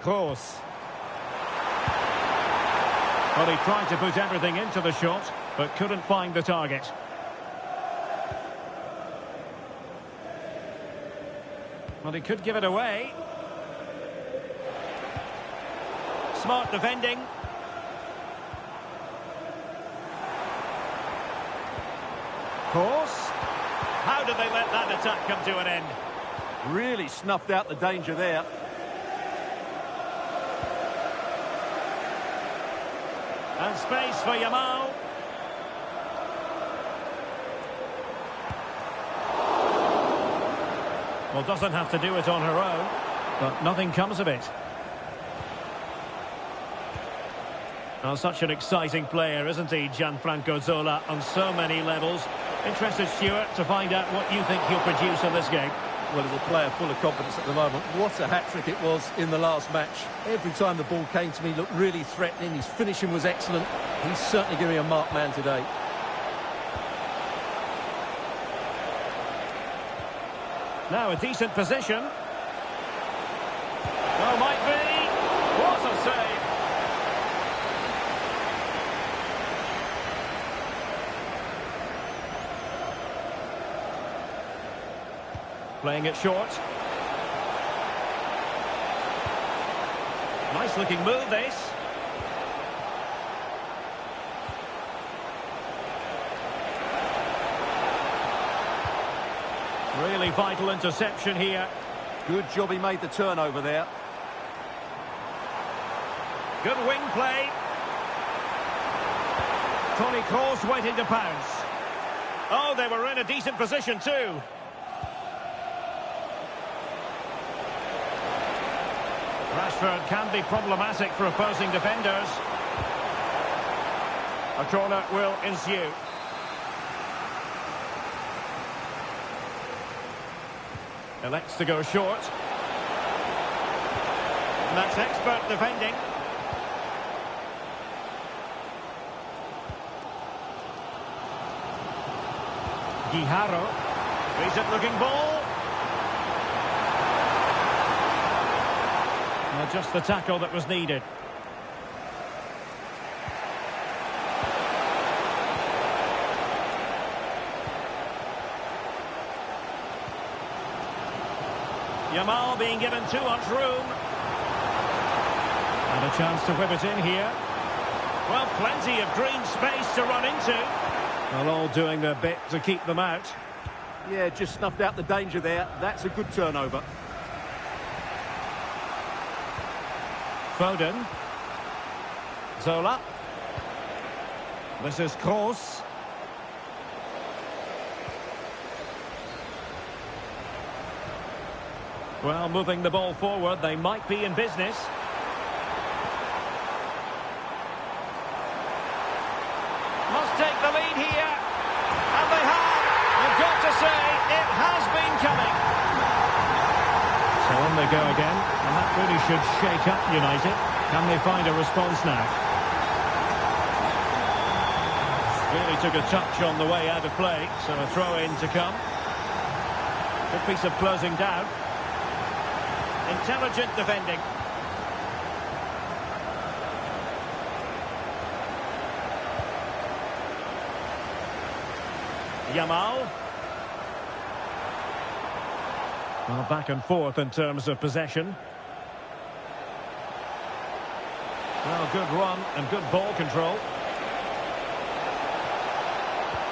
Kroos. Well, he tried to put everything into the shot, but couldn't find the target. Well, he could give it away. Smart defending. Kroos. How did they let that attack come to an end? Really snuffed out the danger there. And space for Yamal. Well, doesn't have to do it on her own, but nothing comes of it. Well, such an exciting player, isn't he, Gianfranco Zola, on so many levels. Interested, Stuart, to find out what you think he'll produce in this game. Well, he's a player full of confidence at the moment. What a hat-trick it was in the last match. Every time the ball came to me, he looked really threatening. His finishing was excellent. He's certainly going to be a marked man today. Now a decent position. Oh, might be. What a save. Playing it short. Nice looking move, this. Really vital interception here. Good job he made the turnover there. Good wing play. Toni Kroos waiting to pounce. Oh, they were in a decent position too. Rashford can be problematic for opposing defenders. A corner will ensue. Elects to go short. And that's expert defending. Guijarro. Decent looking ball. Well, just the tackle that was needed. Yamal being given too much room. And a chance to whip it in here. Well, plenty of green space to run into. Well, all doing their bit to keep them out. Yeah, just snuffed out the danger there. That's a good turnover. Foden. Zola. This is Kroos. Well, moving the ball forward, they might be in business. Must take the lead here. And they have. You've got to say, it has been coming. So on they go again. And that really should shake up United. Can they find a response now? Really took a touch on the way out of play. So a throw-in to come. Good piece of closing down. Intelligent defending. Yamal. Well, back and forth in terms of possession. Well, good run and good ball control.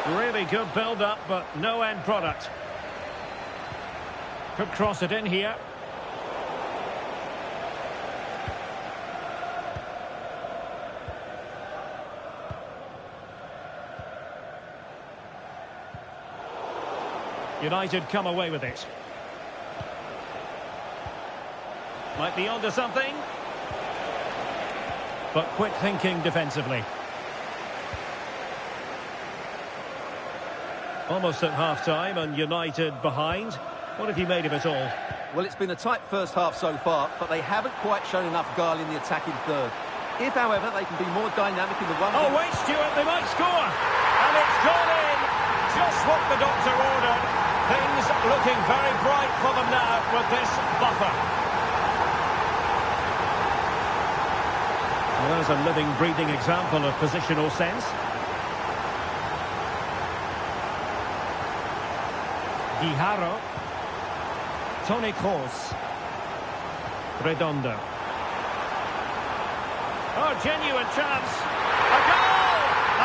Really good build-up, but no end product. Could cross it in here. United come away with it. Might be onto something. But quick thinking defensively. Almost at half-time and United behind. What have you made of it all? Well, it's been a tight first half so far, but they haven't quite shown enough guile in the attacking third. If, however, they can be more dynamic in the one... Oh, wait, Stuart, they might score! And it's gone in! Just what the doctor ordered. Things looking very bright for them now with this buffer. Well, there's a living, breathing example of positional sense. Guijarro. Toni Kroos. Redondo. Oh, genuine chance. A goal!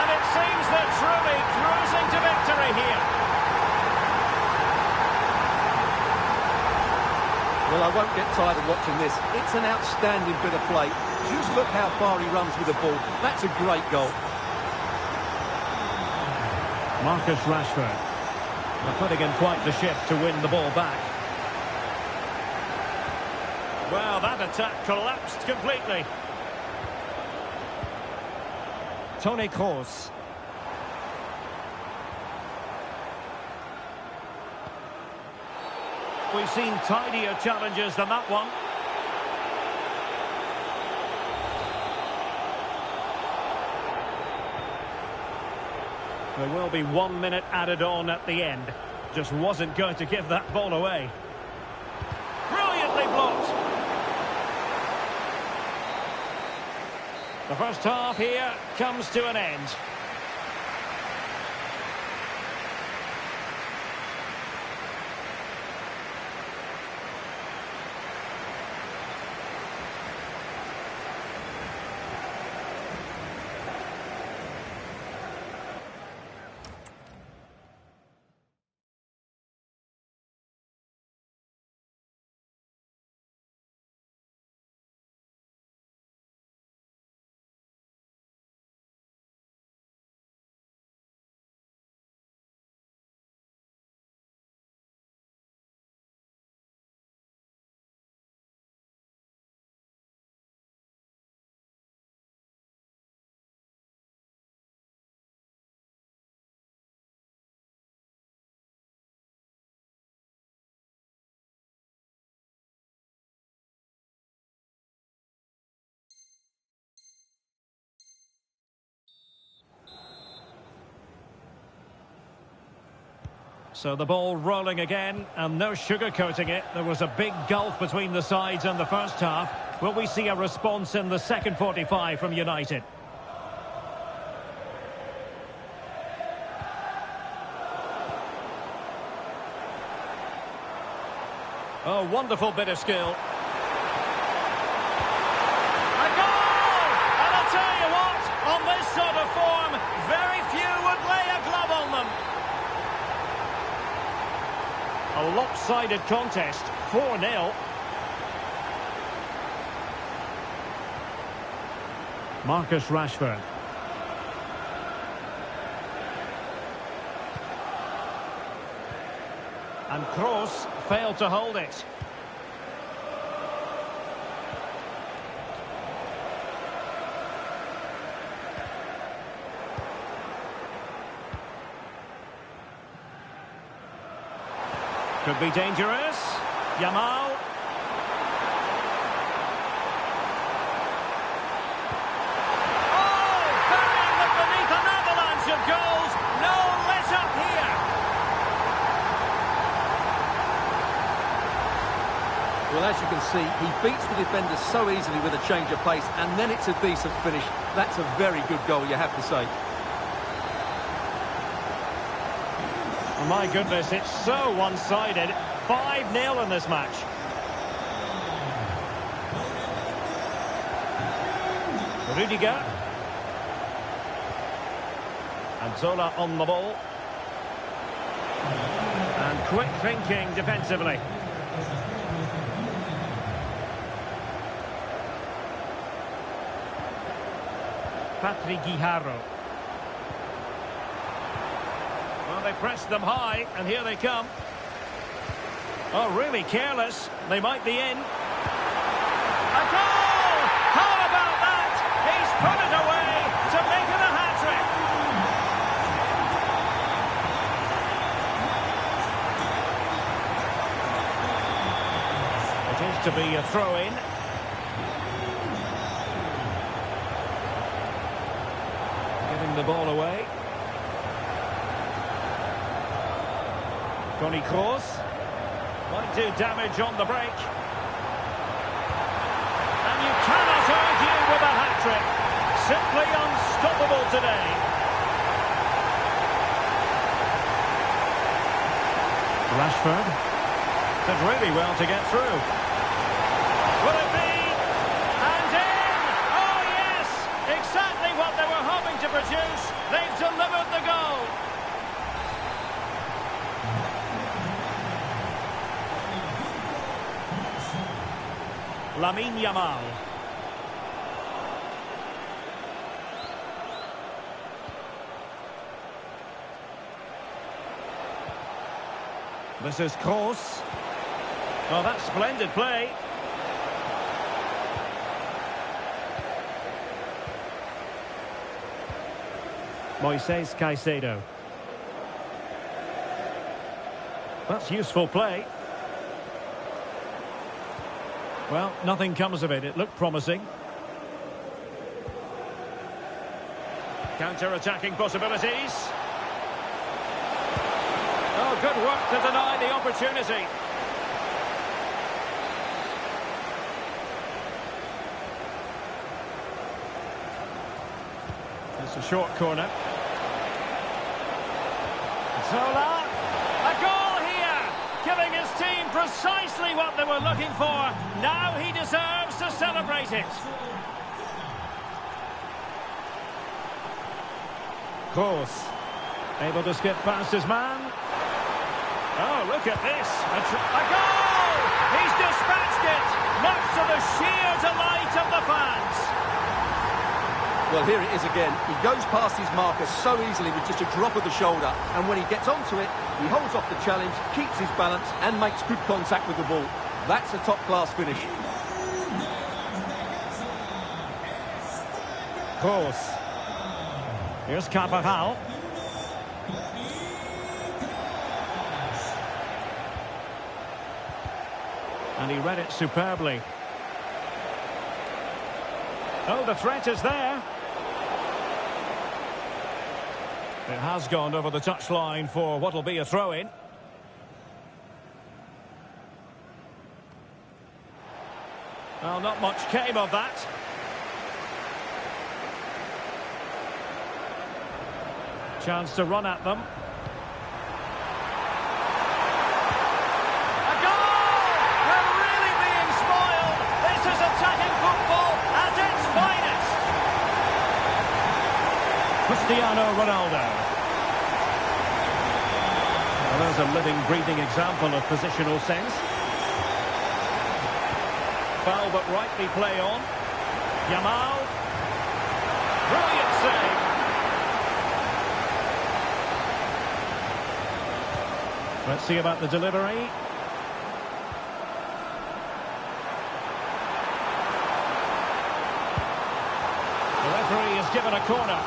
And it seems they're truly cruising to victory here. Well, I won't get tired of watching this. It's an outstanding bit of play. Just look how far he runs with the ball. That's a great goal. Marcus Rashford. They're putting in quite the shift to win the ball back. Well, that attack collapsed completely. Toni Kroos. We've seen tidier challenges than that one. There will be 1 minute added on at the end. Just wasn't going to give that ball away. Brilliantly blocked. The first half here comes to an end. So the ball rolling again, and no sugarcoating it. There was a big gulf between the sides in the first half. Will we see a response in the second 45 from United? Oh, wonderful bit of skill. A goal! And I'll tell you what, on this sort of form, very few would lay a glove on them. A lopsided contest, 4-0. Marcus Rashford. And Kroos failed to hold it. Could be dangerous. Yamal. Oh, burying them beneath an avalanche of goals. No let up here. Well, as you can see, he beats the defender so easily with a change of pace, and then it's a decent finish. That's a very good goal, you have to say. My goodness, it's so one-sided. 5-0 in this match. Rudiger. And Zola on the ball. And quick thinking defensively. Patrick Guijarro. Well, they pressed them high, and here they come. Oh, really careless. They might be in. A goal! How about that? He's put it away to make it a hat-trick. It is to be a throw-in. Giving the ball away. Toni Kroos. Might do damage on the break. And you cannot argue with a hat-trick. Simply unstoppable today. Rashford did really well to get through. Will it be? And in! Oh yes! Exactly what they were hoping to produce. They've delivered the goal. Lamine Yamal. This is Kroos. Oh, that's splendid play. Moises Caicedo. That's useful play. Well, nothing comes of it. It looked promising. Counter-attacking possibilities. Oh, good work to deny the opportunity. It's a short corner. Zola. A goal here, giving his team precisely what they were looking for. Now he deserves to celebrate it. Kroos, able to skip past his man. Oh, look at this. A goal! He's dispatched it, much to the sheer delight of the fans. Well, here it is again. He goes past his marker so easily with just a drop of the shoulder. And when he gets onto it, he holds off the challenge, keeps his balance, and makes good contact with the ball. That's a top-class finish. Kroos. Here's Carvajal. And he read it superbly. Oh, the threat is there. It has gone over the touchline for what will be a throw-in. Well, not much came of that. Chance to run at them. A goal! They're really being spoiled. This is attacking football at its finest. Cristiano Ronaldo. Well, there's a living, breathing example of positional sense. Foul but rightly play on. Yamal. Brilliant save. Let's see about the delivery. The referee is given a corner.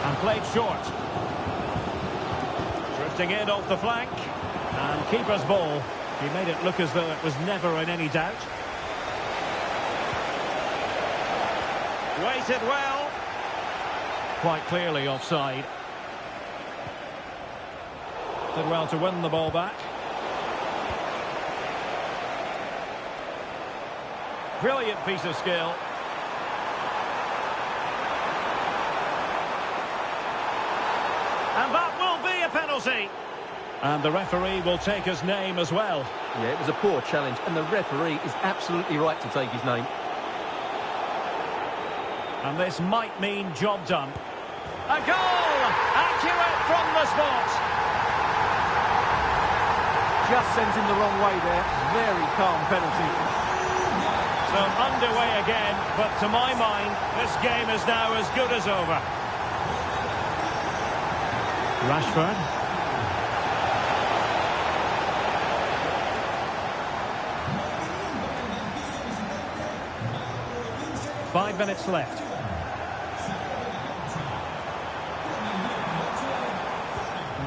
And played short. Drifting in off the flank. And keeper's ball. He made it look as though it was never in any doubt. Waited well. Quite clearly offside. Did well to win the ball back. Brilliant piece of skill. And that will be a penalty. And the referee will take his name as well. Yeah, it was a poor challenge, and the referee is absolutely right to take his name. And this might mean job done. A goal! Accurate from the spot. Just sent him the wrong way there. Very calm penalty. So underway again, but to my mind, this game is now as good as over. Rashford. Five minutes left.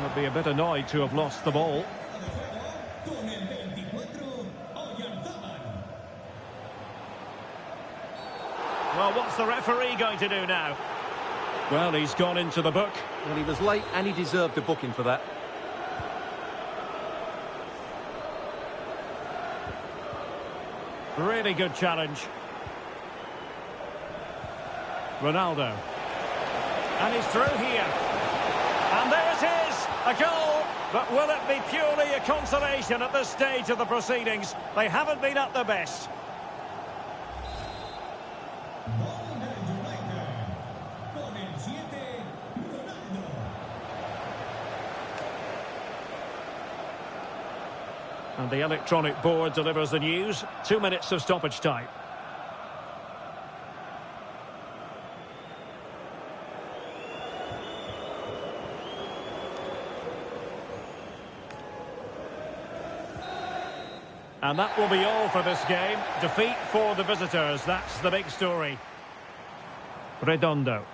Would be a bit annoyed to have lost the ball. Well, what's the referee going to do now? Well, he's gone into the book. Well, he was late and he deserved a booking for that. Really good challenge. Ronaldo. And he's through here. And there it is, a goal. But will it be purely a consolation at this stage of the proceedings? They haven't been at their best. And the electronic board delivers the news. 2 minutes of stoppage time. And that will be all for this game. Defeat for the visitors. That's the big story. Redondo.